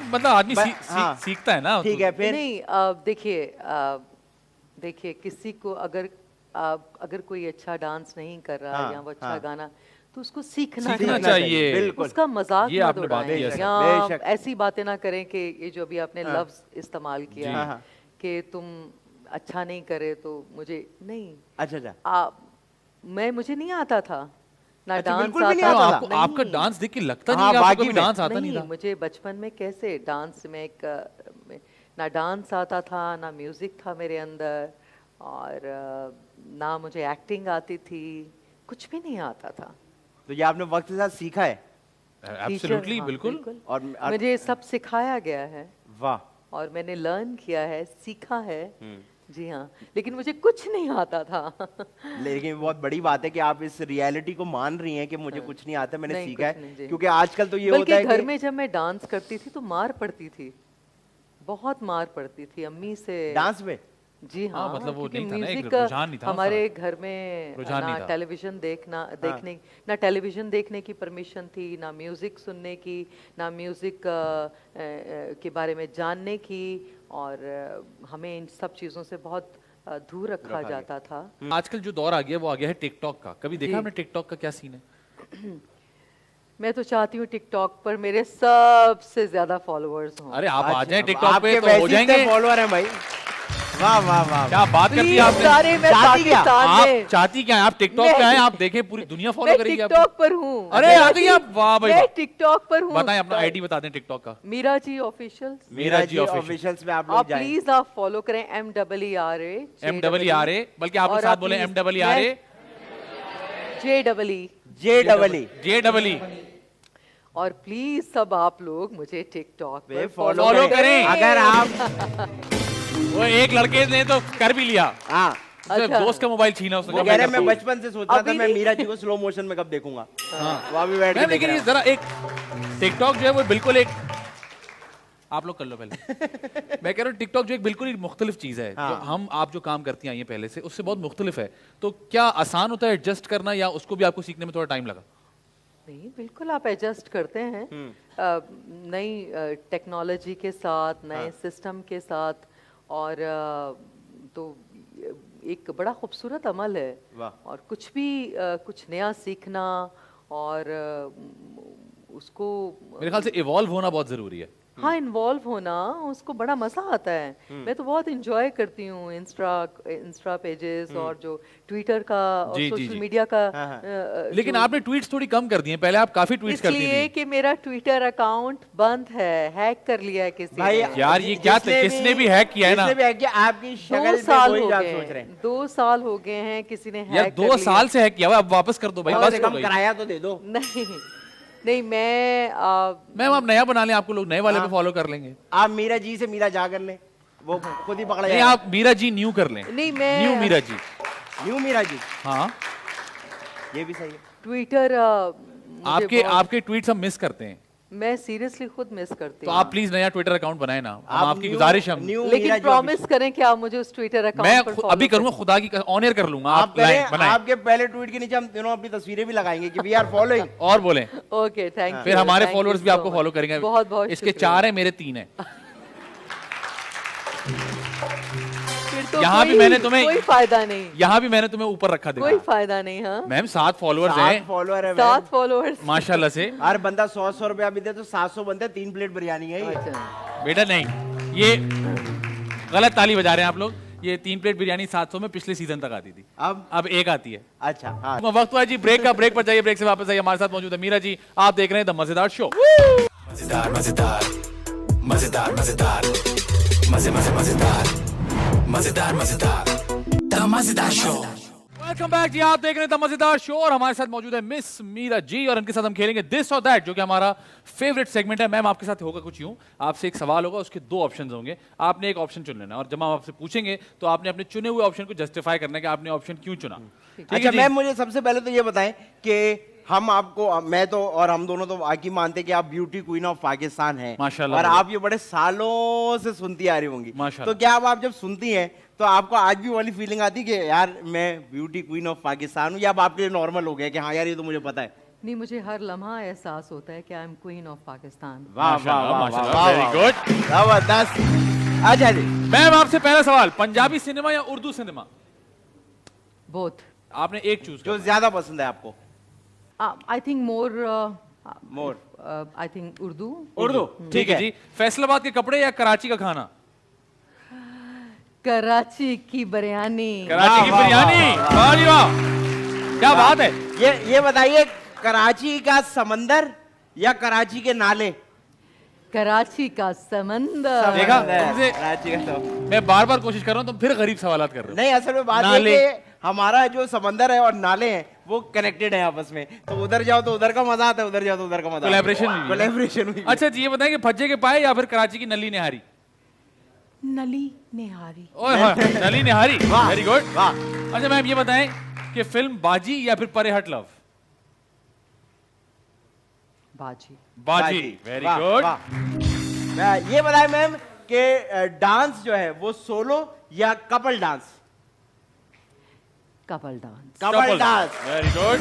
मतलब आदमी हाँ। सीखता है ना। ठीक है फिर नहीं देखिए किसी को अगर कोई अच्छा डांस नहीं कर रहा हाँ, या वो अच्छा हाँ। गाना तो उसको सीखना सीखना चाहिए। चाहिए। बिल्कुल। उसका मजाक ये मत आपने बात उड़ाएं की है। या बेशक। ऐसी बातें ना करें कि ये जो अभी आपने हाँ। लफ्ज इस्तेमाल किया हाँ, हाँ। कि तुम अच्छा नहीं करे तो मुझे नहीं। अच्छा मुझे नहीं आता था ना अच्छा, डांस बिल्कुल भी नहीं आता आता था। था? आपका नहीं। डांस देख के लगता हाँ, नहीं कि आपको बाकी कभी में। डांस आता नहीं था। मुझे बचपन में कैसे डांस में ना डांस आता था ना म्यूजिक था मेरे अंदर और ना मुझे एक्टिंग आती थी, कुछ भी नहीं आता था। तो ये आपने वक्त के साथ सीखा है? एब्सोल्युटली टीचर, हाँ, बिल्कुल। और मुझे सब सिखाया गया है वाह। और मैंने लर्न किया है, सीखा है। जी हाँ, लेकिन मुझे कुछ नहीं आता था। लेकिन बहुत बड़ी बात है कि आप इस रियलिटी को मान रही हैं कि मुझे कुछ नहीं आता, मैंने नहीं, सीखा कुछ नहीं, है। जी। क्योंकि आजकल तो ये बल्कि होता है घर कि में जब मैं डांस करती थी तो मार पड़ती थी, बहुत मार पड़ती थी अम्मी से। डांस में जी हाँ, मतलब वो क्योंकि नहीं था ना, एक म्यूजिक रुझान नहीं था हमारे घर में रुझान नहीं ना था। टेलीविजन ना टेलीविजन देखने की परमिशन थी, ना म्यूजिक सुनने की, ना म्यूजिक के बारे में जानने की, और हमें इन सब चीज़ों से बहुत दूर रखा जाता था। आजकल जो दौर आ गया वो आ गया है टिकटॉक का। कभी देखा जी। आपने टिकटॉक का क्या सीन है? मैं तो चाहती हूँ टिकटॉक पर मेरे सबसे ज्यादा फॉलोअर्स हों। अरे आप आ जाएं अच्छा, टिकटॉक पे आपके तो हो वैसे जाएंगे। इतने फॉलोअर हैं भाई। वाह वाह वाह। क्या बात करती है Please, आपने? सारे मैं चाहती क्या? पाकिस्तान में आप चाहती क्या है? आप टिकटॉक पे आए, आप देखें पूरी दुनिया फॉलो मैं करेगी आपको। टिकटॉक पर हूँ। अरे आ गई आप, वाह भाई मैं वाह। टिकटॉक पर हूँ। बताएं अपना आईडी बता दें टिकटॉक का। Meera ji official. Meera ji official। Officials में आप लोग आप जाएं। प्लीज आप फॉलो करें MEERA MEERA, बल्कि आप और साथ आप बोले please, MEERA JEE। JEE और प्लीज सब आप लोग मुझे टिकटॉक पे पर फॉलो follow करें। अगर आप वो एक लड़के ने तो कर भी लिया, हाँ उसने अच्छा। दोस्त का मोबाइल छीना उसने। वो कहा, कह रहे मैं मैं करता बचपन से सोच रहा था अभी मैं नहीं। मीरा जी को स्लो मोशन में कब देखूंगा। हाँ। वहाँ भी बैठ मैं के देख लेकिन ये रहा जरा एक टिकटॉक जो है वो बिल्कुल एक, आप लोग कर लो पहले। मैं कह रहा हूँ टिकटॉक जो एक बिल्कुल ही मुख्तलिफ चीज है। हाँ। जो आप जो काम करती आई हैं पहले से उससे बहुत मुख्तलिफ है। तो क्या आसान होता है एडजस्ट करना या उसको भी आपको सीखने में थोड़ा टाइम लगा? नहीं, बिल्कुल आप एडजस्ट करते हैं नई टेक्नोलॉजी के साथ, नए सिस्टम के साथ, और तो एक बड़ा खूबसूरत अमल है। वाह। और कुछ नया सीखना और उसको मेरे ख्याल से इवॉल्व होना बहुत जरूरी है। हाँ इन्वॉल्व होना, उसको बड़ा मजा आता है। मैं तो बहुत इंजॉय करती हूँ इंस्टा पेजेस और जो ट्विटर का और जी, सोशल जी। मीडिया का। लेकिन जो- आपने ट्वीट्स थोड़ी कम कर दी हैं, पहले आप काफी ट्वीट्स करती इसलिए थी। कि मेरा ट्विटर अकाउंट बंद है, हैक कर लिया है किसी भाई ने। यार ये क्या किसने भी हैक किया है ना? जिसने भी हैक किया आपकी शक्ल 2 पे साल वही हो आप गए सोच रहे हैं, हैं। 2 साल हो गए हैं किसी ने यार हैक 2 साल से हैक किया हुआ है, अब वापस कर दो भाई, कम बस से हो कम गई। किराया तो दे दो। नहीं मैम आप नया बना लें, आपको लोग नए वाले पे फॉलो कर लेंगे। आप मीरा जी से मीरा जा कर ले, वो खुद ही पकड़ा नहीं जाएगा। आप मीरा जी न्यू कर लें। नहीं, मैं- न्यू मीरा जी। न्यू मीरा जी, हाँ ये भी सही है। ट्विटर आपके ट्वीट्स हम मिस करते हैं, मैं सीरियसली खुद मिस करती तो हूँ। आप प्लीज नया ट्विटर अकाउंट बनाए ना, हम आप आपकी न्यू- गुजारिश हम न्यू मीरा लेकिन जी प्रॉमिस करें कि आप मुझे उस ट्विटर मैं अकाउंट पर follow अभी करूंगा, करें। खुदा की ऑन एयर कर लूंगा। आप लाइन करें, बनाएं आपके पहले ट्वीट के नीचे हम तीनों अपनी तस्वीरें भी लगाएंगे कि वी आर फॉलोइंग। और बोलें, ओके थैंक यू। फिर हमारे फॉलोअर्स भी आपको फॉलो करेंगे। बहुत बहुत इसके शुक्रिया। 4 है, मेरे 3 है। फिर तो यहाँ भी कोई- मैंने तुम्हें- कोई फायदा नहीं, यहाँ भी मैंने तुम्हें ऊपर रखा कोई देखा। फायदा नहीं। हाँ मैम 7 फॉलोअर्स 7 हैं फॉलोअर है 7 फॉलोअर्स। माशाल्लाह से। हर बंदा 100 रुपया भी दे तो 700 बनते, 3 प्लेट बिरयानी है ये। अच्छा बेटा नहीं, ये गलत ताली बजा रहे हैं आप लोग। ये 3 प्लेट बिरयानी 700 में पिछले सीजन तक आती थी, अब एक आती है। अच्छा हाँ। वक्त हुआ जी ब्रेक का। ब्रेक पर जाइए, ब्रेक से वापस आइए। हमारे साथ मौजूद है मीरा जी। आप देख रहे हैं द मजेदार शो। मजेदार मजेदार मजेदार मजेदार मजे मजे मजेदार मजेदार मजेदार द मजेदार शो। वेलकम बैक जी। आप देख रहे हैं द मजेदार शो और हमारे साथ मौजूद है मिस मीरा जी और इनके साथ हम खेलेंगे दिस और दैट, जो कि हमारा फेवरेट सेगमेंट है। मैम आपके साथ होगा कुछ यूं, आपसे एक सवाल होगा, उसके 2 ऑप्शंस होंगे, आपने एक ऑप्शन चुन लेना और जब हम आपसे पूछेंगे तो आपने अपने चुने हुए ऑप्शन को जस्टिफाई करना है कि आपने ऑप्शन क्यों चुना। ठीक है अच्छा जी? मैम, मुझे सबसे पहले तो ये बताएं कि हम आपको, मैं तो और हम दोनों तो बाकी मानते हैं कि आप ब्यूटी क्वीन ऑफ पाकिस्तान हैं माशाल्लाह। और आप ये बड़े सालों से सुनती आ रही होंगी, माशाल्लाह। तो क्या आप जब सुनती हैं तो आपको आज भी वाली फीलिंग आती कि यार मैं ब्यूटी क्वीन ऑफ पाकिस्तान हूँ, या अब आपके लिए नॉर्मल हो गया कि हाँ यार ये तो मुझे पता है? नहीं, मुझे हर लम्हा एहसास होता है कि I am queen of Pakistan. वाह वाह वाह माशाल्लाह, वाह, very वाह, good। जबरदस्त। अच्छा जी मैम आपसे पहला सवाल, पंजाबी सिनेमा या उर्दू सिनेमा? बोथ। आपने एक चूज जो किया। ज्यादा पसंद है आपको? I think more I think Urdu. Urdu. ठीक है जी। फैसलाबाद के कपड़े या कराची का खाना? कराची की बिरयानी। कराची की वाह, वाह, बिरयानी। वाह, वाह जी वाह, क्या बात है। ये बताइए, कराची का समंदर या कराची के नाले? कराची का समंदर। देखा? समंदर, तुमसे- कराची का समंदर। मैं बार बार कोशिश कर रहा हूँ, तुम फिर गरीब सवालात कर रहे हो। नहीं, असल में बात ये नाले। कि हमारा जो समंदर है और नाले हैं वो कनेक्टेड है आपस में, तो उधर जाओ तो उधर का मजा आता है, उधर जाओ तो उधर का मजा। Collaboration कोलैबोरेशन हुई। अच्छा जी, ये बताएं कि भज्जे के पाए या फिर कराची की नली निहारी? नली निहारी। ओए होए, नली निहारी। वाह, वेरी गुड। वाह। अच्छा मैम ये बताएं कि फिल्म बाजी या फिर परे हट लव? बाजी। बाजी। वेरी वाह, गुड। वाह। ये बताएं मैम कि डांस जो है वो सोलो या couple dance? Couple dance. Couple dance. Very good.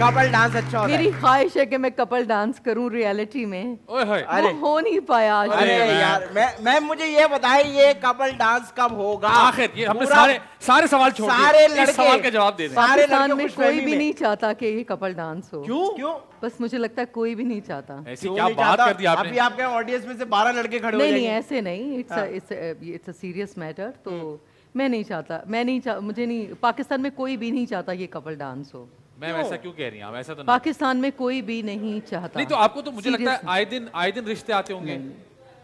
Couple dance अच्छा होता मेरी है। ख्वाहिश है कि मैं कपल डांस करूं रियलिटी में। ओए होए। अरे। वो हो नहीं पाया आज अरे अरे तक। यार, मैं मुझे ये बताएं, ये कपल डांस कब होगा? आखिर ये हमने पूरा- सारे सवाल छोड़ दिए। सारे इस लड़के सवाल का जवाब दे दें। सारे पाकिस्तान लड़के में खुशफहमी कोई भी में। नहीं चाहता कि ये कपल डांस हो। क्यों? क्यों? बस मुझे लगता है कोई भी नहीं चाहता। ऐसी क्यों क्या नहीं बात चाहता? कर दी आपने? अभी आपके ऑडियंस में से 12 लड़के खड़े हो नहीं नहीं, जाएंगे। ऐसे नहीं। It's a serious matter. तो मैं नहीं चाहता, मुझे नहीं, पाकिस्तान में कोई भी नहीं चाहता ये कपल डांस हो। मैम ऐसा क्यों कह रही हैं आप? ऐसा तो नहीं। पाकिस्तान में कोई भी नहीं चाहता। नहीं तो आपको तो मुझे लगता है Seriously। आए दिन रिश्ते आते होंगे।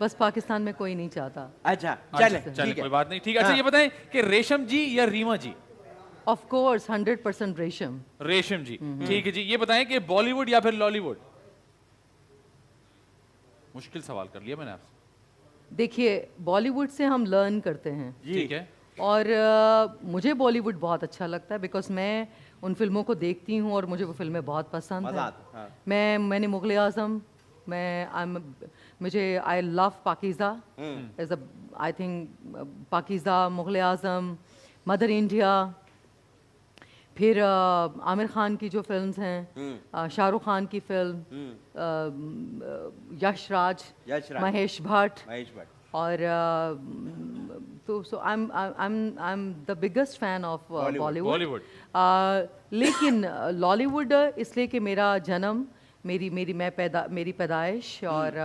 बस पाकिस्तान में कोई नहीं चाहता। अच्छा चले, चले ठीक कोई है। बात नहीं। ठीक है। अच्छा हाँ। ये बताएं कि रेशम जी या रीमा जी? ऑफ कोर्स 100% रेशम। रेशम जी। ठीक है जी। ये बताएं कि बॉलीवुड या फिर लॉलीवुड? मुश्किल सवाल कर लिया मैंने आपसे। देखिए, बॉलीवुड से हम लर्न करते हैं ठीक है। और मुझे बॉलीवुड बहुत अच्छा लगता है बिकॉज मैं उन फिल्मों को देखती हूँ और मुझे वो फिल्में बहुत पसंद मजा हैं। आता है, हाँ। मैंने मुगल आज़म, मुझे I love Pakeezah as a, I think Pakeezah, Mughal Azam, Mother India, फिर आमिर खान की जो फिल्म्स हैं, शाहरुख खान की फिल्म, यश राज, महेश भट्ट, और तो so I am the biggest fan of Bollywood. लेकिन लॉलीवुड इसलिए कि मेरा जन्म, मेरी पैदाइश और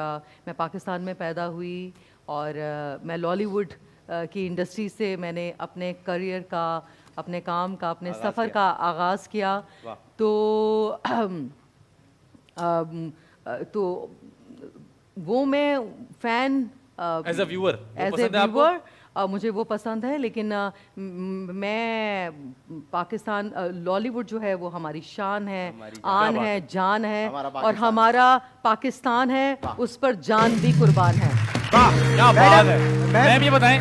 मैं पाकिस्तान में पैदा हुई और मैं लॉलीवुड की इंडस्ट्री से मैंने अपने करियर का, अपने काम का, अपने सफ़र का आगाज़ किया। तो वो मैं fan as a viewer as a viewer मुझे वो पसंद है। लेकिन मैं पाकिस्तान, लॉलीवुड जो है वो हमारी शान है, आन है, जान है, और हमारा पाकिस्तान है, उस पर जान भी कुर्बान है। क्या बात है। मैम ये बताएं,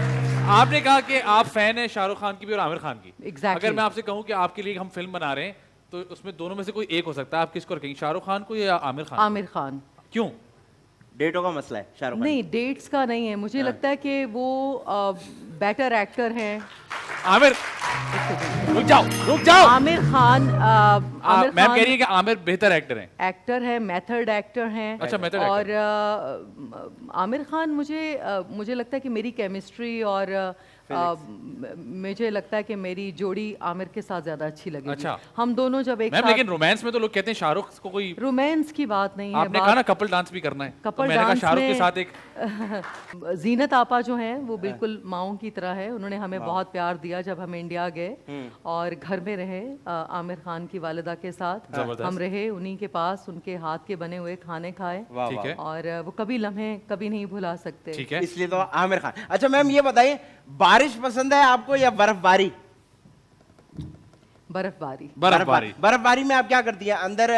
आपने कहा कि आप फैन हैं शाहरुख खान की भी और आमिर खान की। Exactly। अगर मैं आपसे कहूं कि आपके लिए हम फिल्म बना रहे हैं तो उसमें दोनों में से कोई एक हो सकता है, आप किसको रखेंगे, शाहरुख खान को या आमिर खान? आमिर खान। क्यों? डेटों का मसला है शाहरुख खान। नहीं, डेट्स का नहीं है। मुझे लगता है कि वो बेटर एक्टर हैं। आमिर, रुक जाओ। आमिर खान मैम कह रही है कि आमिर बेहतर एक्टर हैं। एक्टर है, मेथड एक्टर हैं। अच्छा, method और आमिर खान मुझे लगता है कि मेरी केमिस्ट्री और मुझे लगता है कि मेरी जोड़ी आमिर के साथ ज्यादा अच्छी लगेगी। अच्छा। हम दोनों जब एक मैम साथ, लेकिन रोमांस में तो लोग कहते हैं शाहरुख को कोई, रोमांस की बात नहीं है, आपने कहा ना कपल डांस भी करना है, तो कपल मैंने कहा डांस शाहरुख के में- साथ एक जीनत आपा जो हैं वो बिल्कुल माओं की तरह है। उन्होंने हमें बहुत प्यार दिया जब हम इंडिया गए और घर में रहे आमिर खान की वालिदा के साथ। जबरदस्त। हम रहे उन्हीं के पास, उनके हाथ के बने हुए खाने खाए वाह ठीक वाह। है और वो कभी लम्हे कभी नहीं भुला सकते। ठीक है। इसलिए तो आमिर खान। अच्छा मैम ये बताइए, बारिश पसंद है आपको या बर्फबारी? बर्फबारी। बर्फबारी। बर्फबारी में आप क्या करती हैं? अंदर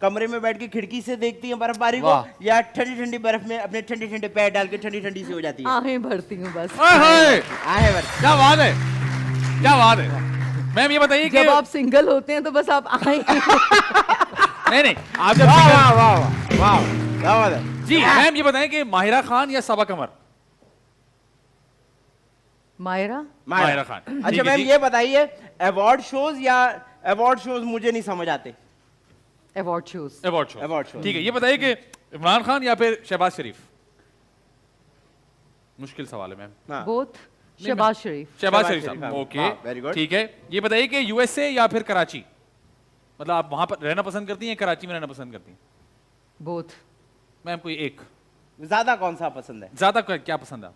कमरे में बैठ के खिड़की से देखती हैं बर्फबारी को, वाह। या ठंडी ठंडी बर्फ में अपने ठंडे ठंडे पैर डाल के ठंडी ठंडी सी हो जाती है? आहें भरती हूँ बस। ओए होए, आहे बर्फ। क्या बात है, क्या बात है। मैम ये बताइए कि जब आप सिंगल होते हैं तो बस आप आए। नहीं नहीं, आप जब वाह single- वाह वाह वाह, क्या बात है। जी मैम ये बताएं कि माहिरा खान या सबा कमर? मायरा। माहिरा खान। ठीक अच्छा है मैम जी। ये बताइए, अवार्ड शोज या अवार्ड शोज मुझे नहीं समझ आते। Award shows. Award Award show. show। ठीक है, ये बताइए कि इमरान खान या फिर शहबाज शरीफ? मुश्किल सवाल है मैम। हाँ। बोथ। शहबाज शरीफ। शहबाज शहबाज शरीफ शरीफ, साहब, हाँ। ओके हाँ, very good। ठीक है। ये बताइए कि यूएसए या फिर कराची, मतलब आप वहां पर रहना पसंद करती हैं, कराची में रहना पसंद करती हैं? बोथ। मैम कोई एक, ज्यादा कौन सा पसंद है? ज्यादा क्या पसंद है?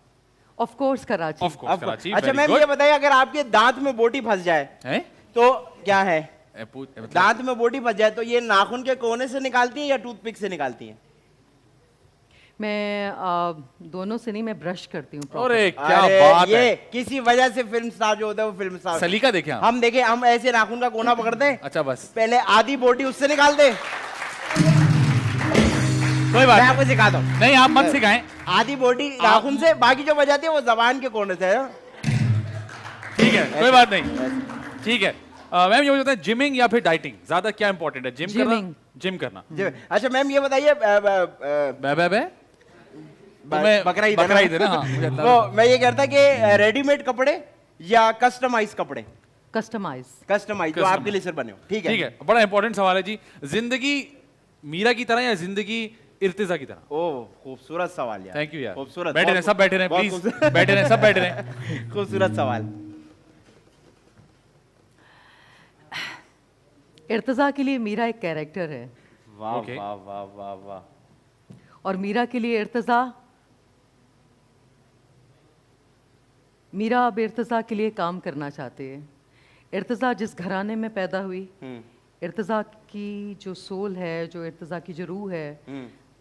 Of course Karachi. Of course Karachi. अच्छा मैम ये बताइए, अगर आपके दांत में बोटी फंस जाए है तो क्या है? मतलब दांत में बोटी फंस जाए तो ये नाखून के कोने से निकालती हैं या टूथपिक से निकालती हैं? मैं दोनों से नहीं, मैं ब्रश करती हूँ proper। अरे क्या अरे, बात ये है। किसी वजह से फिल्म स्टार जो होता है वो फिल्म स्टार। सलीका देखें आप। हम देखे, हम ऐसे नाखून का कोना पकड़ते हैं, अच्छा बस पहले आधी बोटी उससे निकाल दे। कोई बात मैं नहीं। आपको सिखाता हूँ। नहीं आप मत सिखाएं। आधी बोटी नाखून से, बाकी जो बजाती है वो जबान के कोने से है। ठीक है कोई बात नहीं। ठीक है मैम ये बताएं, जिमिंग या फिर डाइटिंग, ज्यादा क्या इंपॉर्टेंट है? जिम करना, Gymming। जिम करना। अच्छा मैम ये बताइए, बे तुम्हें बकरा ईद बकरा ईद है ना? हाँ, मुझे अंदाजा वो मैं ये कहता कि रेडीमेड कपड़े या कस्टमाइज कपड़े? कस्टमाइज। कस्टमाइज जो आपके लिए सिर्फ बने हो। ठीक है ठीक है, बड़ा इंपॉर्टेंट सवाल है जी। जिंदगी मीरा की तरह या जिंदगी इर्तिजा की तरह? ओह खूबसूरत सवाल यार। थैंक यू यार। खूबसूरत। बैठे रहे, सब बैठे रहे बहुत प्लीज, खूबसूरत। बैठे रहे, सब बैठे रहे। खूबसूरत सवाल। इर्तिजा के लिए मीरा एक कैरेक्टर है वाह Okay। वाह वाह वाह वाह। और मीरा के लिए इर्तिजा, मीरा अब इर्तिजा के लिए काम करना चाहते हैं। इर्तिजा जिस घराने में पैदा हुई, इर्तिजा की जो सोल है, जो इर्तिजा की जो रूह है,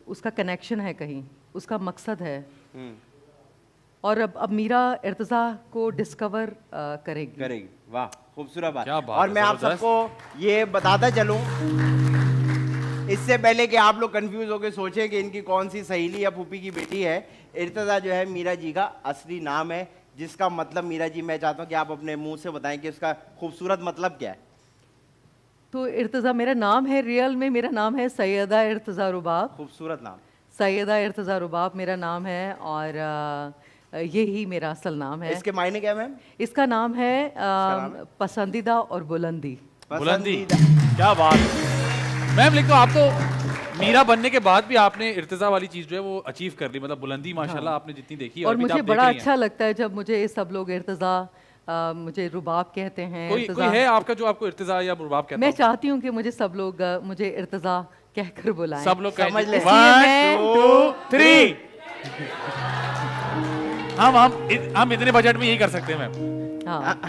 उसका कनेक्शन है कहीं, उसका मकसद है। और अब मीरा इर्तिजा को डिस्कवर करेगी। करेगी। वाह खूबसूरत बात। क्या बात और है, मैं आप जबरदस्त। सबको ये बताता चलूं, इससे पहले कि आप लोग कंफ्यूज होकर सोचें कि इनकी कौन सी सहेली या फूफी की बेटी है, इर्तिजा जो है मीरा जी का असली नाम है, जिसका मतलब मीरा जी मैं चाहता हूं कि आप अपने मुंह से बताएं कि उसका खूबसूरत मतलब क्या है। तो इर्तिजा मेरा नाम है, रियल में मेरा नाम है सैयदा इर्तिजा रुबाब। खूबसूरत नाम। सैयदा इर्तिजा रुबाब मेरा नाम है और यही मेरा असल नाम है। इसके मायने क्या है मैम? इसका नाम है नाम है? पसंदीदा और बुलंदी। बुलंदी। पसंदीदा। क्या बात है मैम। लेकिन तो आप तो मीरा बनने के बाद भी आपने इर्तिजा वाली चीज जो है वो अचीव कर ली, मतलब बुलंदी माशाल्लाह आपने जितनी देखी है और अभी तो मुझे आप देख बड़ा रही हैं। अच्छा लगता है जब मुझे सब लोग इर्तिजा मुझे रुबाब कहते हैं। कोई इर्तिजा। है आपका जो आपको इर्तिजा या रुबाब कहता मैं हो? चाहती हूँ कि मुझे सब लोग मुझे इर्तिजा कहकर बुलाएं। सब लोग समझ ले। इसलिए 1 2 3। हम इतने बजट में यही कर सकते हैं मैम। हाँ।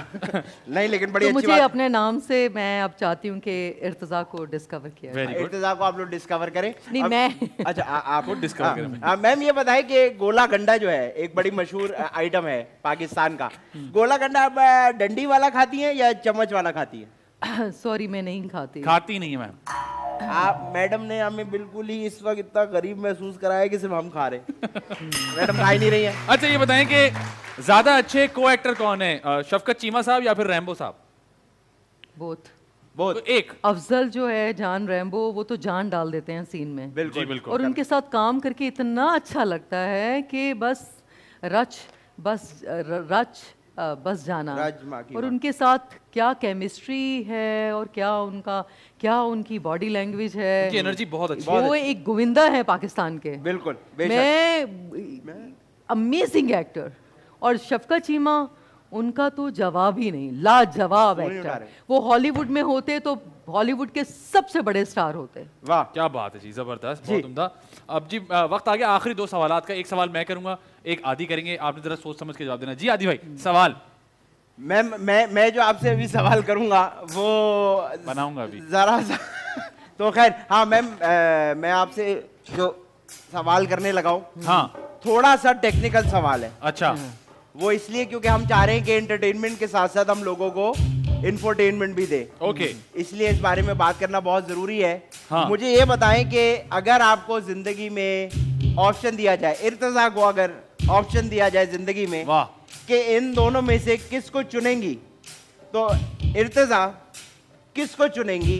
नहीं लेकिन बड़ी तो अच्छी मुझे बात। अपने नाम से मैं अब चाहती हूँ कि इर्तिजा को डिस्कवर किया जाए। Very good. इर्तिजा को आप लोग डिस्कवर करें। नहीं, अब- मैं। अच्छा आप खुद discover करें। मैम ये बताएं कि गोला गंडा जो है एक बड़ी मशहूर आइटम है पाकिस्तान का। गोला गंडा आप डंडी वाला खाती हैं या चम्मच वाला खाती है? सॉरी मैं नहीं खाती। खाती नहीं है मैम। आप मैडम ने हमें बिल्कुल ही इस वक्त इतना गरीब महसूस कराया कि सिर्फ हम खा रहे मैडम खा ही नहीं रही है। अच्छा ये बताएं कि ज्यादा अच्छे को एक्टर कौन है, शफकत चीमा साहब या फिर रैम्बो साहब? बोथ। बहुत तो एक। अफजल जो है जान रैम्बो, वो तो जान डाल देते हैं सीन में। बिल्कुल जी बिल्कुल। और उनके साथ काम करके इतना अच्छा लगता है कि बस बस जाना। रज माँ की और माँ। उनके साथ क्या केमिस्ट्री है और क्या उनकी बॉडी लैंग्वेज है। उनकी एनर्जी बहुत अच्छी बहुत वो एक गोविंदा है पाकिस्तान के। बिल्कुल बेशक। मैं अमेजिंग एक्टर। और शफकत चीमा उनका तो जवाब ही नहीं, लाजवाब नहीं उठा एक्टर। रहे। वो हॉलीवुड में होते तो हॉलीवुड के सबसे बड़े स्टार होते। वाह, क्या बात है जी, जबरदस्त, जी। बहुत उम्दा। अब जी वक्त आ गया आखिरी 2 सवालात का। एक सवाल मैं करूंगा, एक आदि करेंगे, आपने जरा सोच समझ के जवाब देना। जी आदि भाई, सवाल मैं जो आपसे अभी सवाल करूंगा वो बनाऊंगा अभी। जरा सा तो खैर, हाँ मैम, मैं आपसे जो सवाल करने लगा हूँ हाँ, थोड़ा सा टेक्निकल सवाल है। अच्छा, वो इसलिए क्योंकि हम चाह रहे हैं कि एंटरटेनमेंट के साथ साथ हम लोगों को इंफोटेनमेंट भी दे, ओके, इसलिए इस बारे में बात करना बहुत जरूरी है। हाँ। मुझे ये बताएं कि अगर आपको जिंदगी में ऑप्शन दिया जाए, इर्तजा को अगर ऑप्शन दिया जाए जिंदगी में वाह, कि इन दोनों में से किसको चुनेंगी, तो इर्तजा किसको चुनेंगी?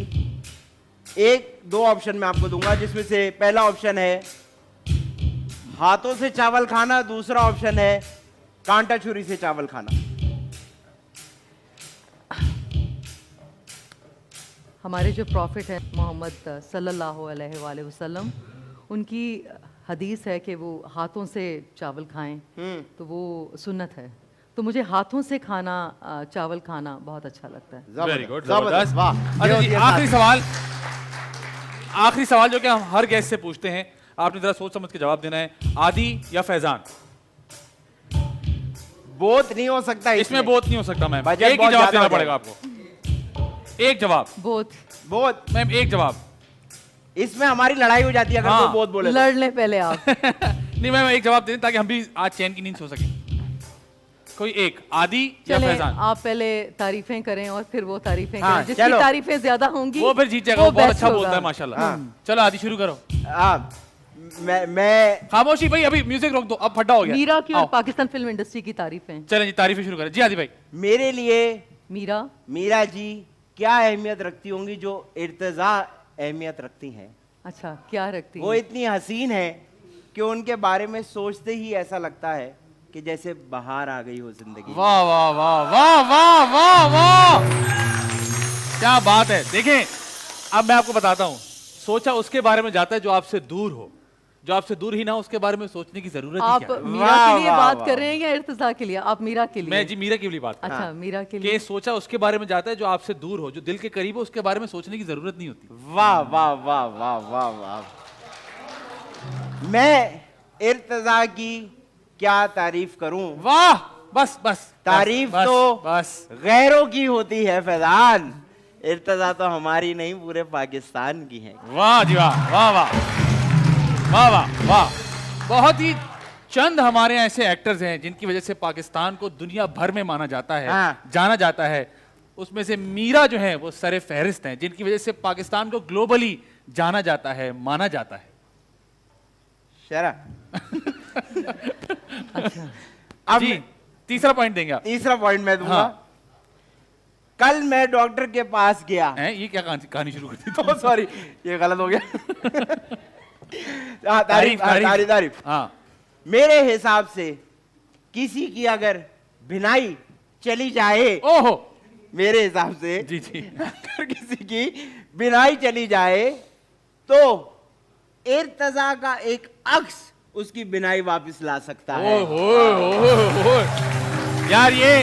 एक दो ऑप्शन मैं आपको दूंगा, जिसमें से पहला ऑप्शन है हाथों से चावल खाना, दूसरा ऑप्शन है कांटा छुरी से चावल खाना। हमारे जो प्रॉफिट है मोहम्मद सल्लल्लाहु अलैहि वसल्लम, उनकी हदीस है कि वो हाथों से चावल खाएं, तो वो सुन्नत है। तो मुझे हाथों से खाना, चावल खाना बहुत अच्छा लगता है। वेरी गुड, जबरदस्त, जबरदस्त। वाह। अच्छा जी, ये आखिरी सवाल, आखिरी सवाल जो कि हम हर गेस्ट से पूछते हैं, आपने जरा सोच समझ के जवाब देना है। आदि या फैजान? बोथ नहीं हो सकता इसमें बोथ नहीं हो सकता मैम, बजट एक ही बहुत जवाब ज्यादा देना हो पड़ेगा आपको। एक जवाब बोथ। बोथ मैम, एक जवाब। इसमें हमारी लड़ाई हो जाती है अगर हाँ। कोई बोथ बोले तो। लड़ लें पहले आप। नहीं मैम, एक जवाब दें ताकि हम भी आज चैन की नींद सो सके। कोई एक, आदि या चलें, फैजान? आप पहले तारीफें करें और फिर वो तारीफें हाँ, करें। जिसकी चलो। तारीफें ज्यादा होंगी वो फिर जीत जाएगा, वो बहुत best अच्छा होगा। बोलता है माशाल्लाह। हाँ। चलो आदि शुरू करो। मैं खामोशी भाई, अभी म्यूजिक रोक दो, अब फड्डा हो गया। मीरा की और आओ। पाकिस्तान फिल्म इंडस्ट्री की तारीफें। चलें जी, तारीफें शुरू करें। जी आदि भाई। मेरे लिए मीरा मीरा जी क्या अहमियत रखती होंगी जो इर्तजा अहमियत रखती हैं? अच्छा क्या रखती वो हैं? इतनी हसीन है कि उनके बारे में सोचते ही ऐसा लगता है कि जैसे बाहर आ गई हो जिंदगी में। वाह वाह वाह वाह वाह वाह वाह, क्या बात है। देखें, अब मैं आपको बताता हूं, सोचा उसके बारे में जाता है जो आपसे दूर हो, जो आपसे दूर ही ना हो उसके बारे में सोचने की जरूरत ही आप क्या है? मीरा वाह, के लिए वाह, बात वाह। कर रहे हैं या इर्तिजा के लिए? आप मीरा के लिए? मैं जी मीरा की लिए बात कर रहा अच्छा मीरा के हूं लिए। कि सोचा उसके बारे में जाता है जो आपसे दूर हो, जो दिल के करीब हो, उसके बारे में सोचने की जरूरत नहीं होती। वाह वाह वाह वाह वाह वाह। मैं इर्तजा की क्या तारीफ करूं? वाह, बस बस तारीफ बस, तो बस। गैरों की होती है फैजान, इर्तजा तो हमारी नहीं पूरे पाकिस्तान की है। वाह जी वाह वाह वाह वाह वाह वाह। बहुत ही चंद हमारे यहाँ ऐसे एक्टर्स हैं जिनकी वजह से पाकिस्तान को दुनिया भर में माना जाता है, हाँ। जाना जाता है। उसमें से मीरा जो है वो सरे फहरिस्त हैं, जिनकी वजह से पाकिस्तान को ग्लोबली जाना जाता है, माना जाता है। शरा अच्छा अब जी, तीसरा पॉइंट देंगे आप। तीसरा पॉइंट मैं दूंगा। हाँ। कल मैं डॉक्टर के पास गया। हैं, ये क्या कहानी शुरू कर दी? तो सॉरी, ये गलत हो गया। तारीफ तारीफ तारीफ। हाँ, मेरे हिसाब से किसी की अगर भिनाई चली जाए, ओहो, मेरे हिसाब से जी जी, अगर किसी की भिनाई चली जाए तो इर्तजा का एक अक्स उसकी बिनाई वापस ला सकता है। ओहो, यार ये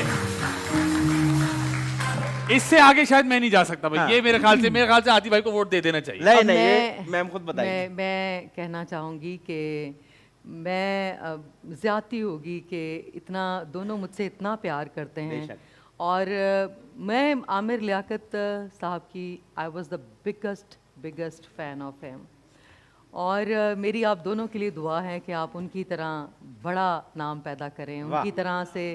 इससे आगे शायद मैं नहीं जा सकता भाई। हाँ। ये मेरे ख्याल से आदि भाई को वोट दे देना चाहिए। नहीं अब नहीं, ये मैम खुद बताइए। मैं कहना चाहूँगी कि मैं ज्यादती होगी कि इतना दोनों मुझसे इतना प्यार करते हैं। बेशक। और मैं आमिर लियाकत साहब की I was the biggest fan of him. और मेरी आप दोनों के लिए दुआ है कि आप उनकी तरह बड़ा नाम पैदा करें, वाह। उनकी तरह से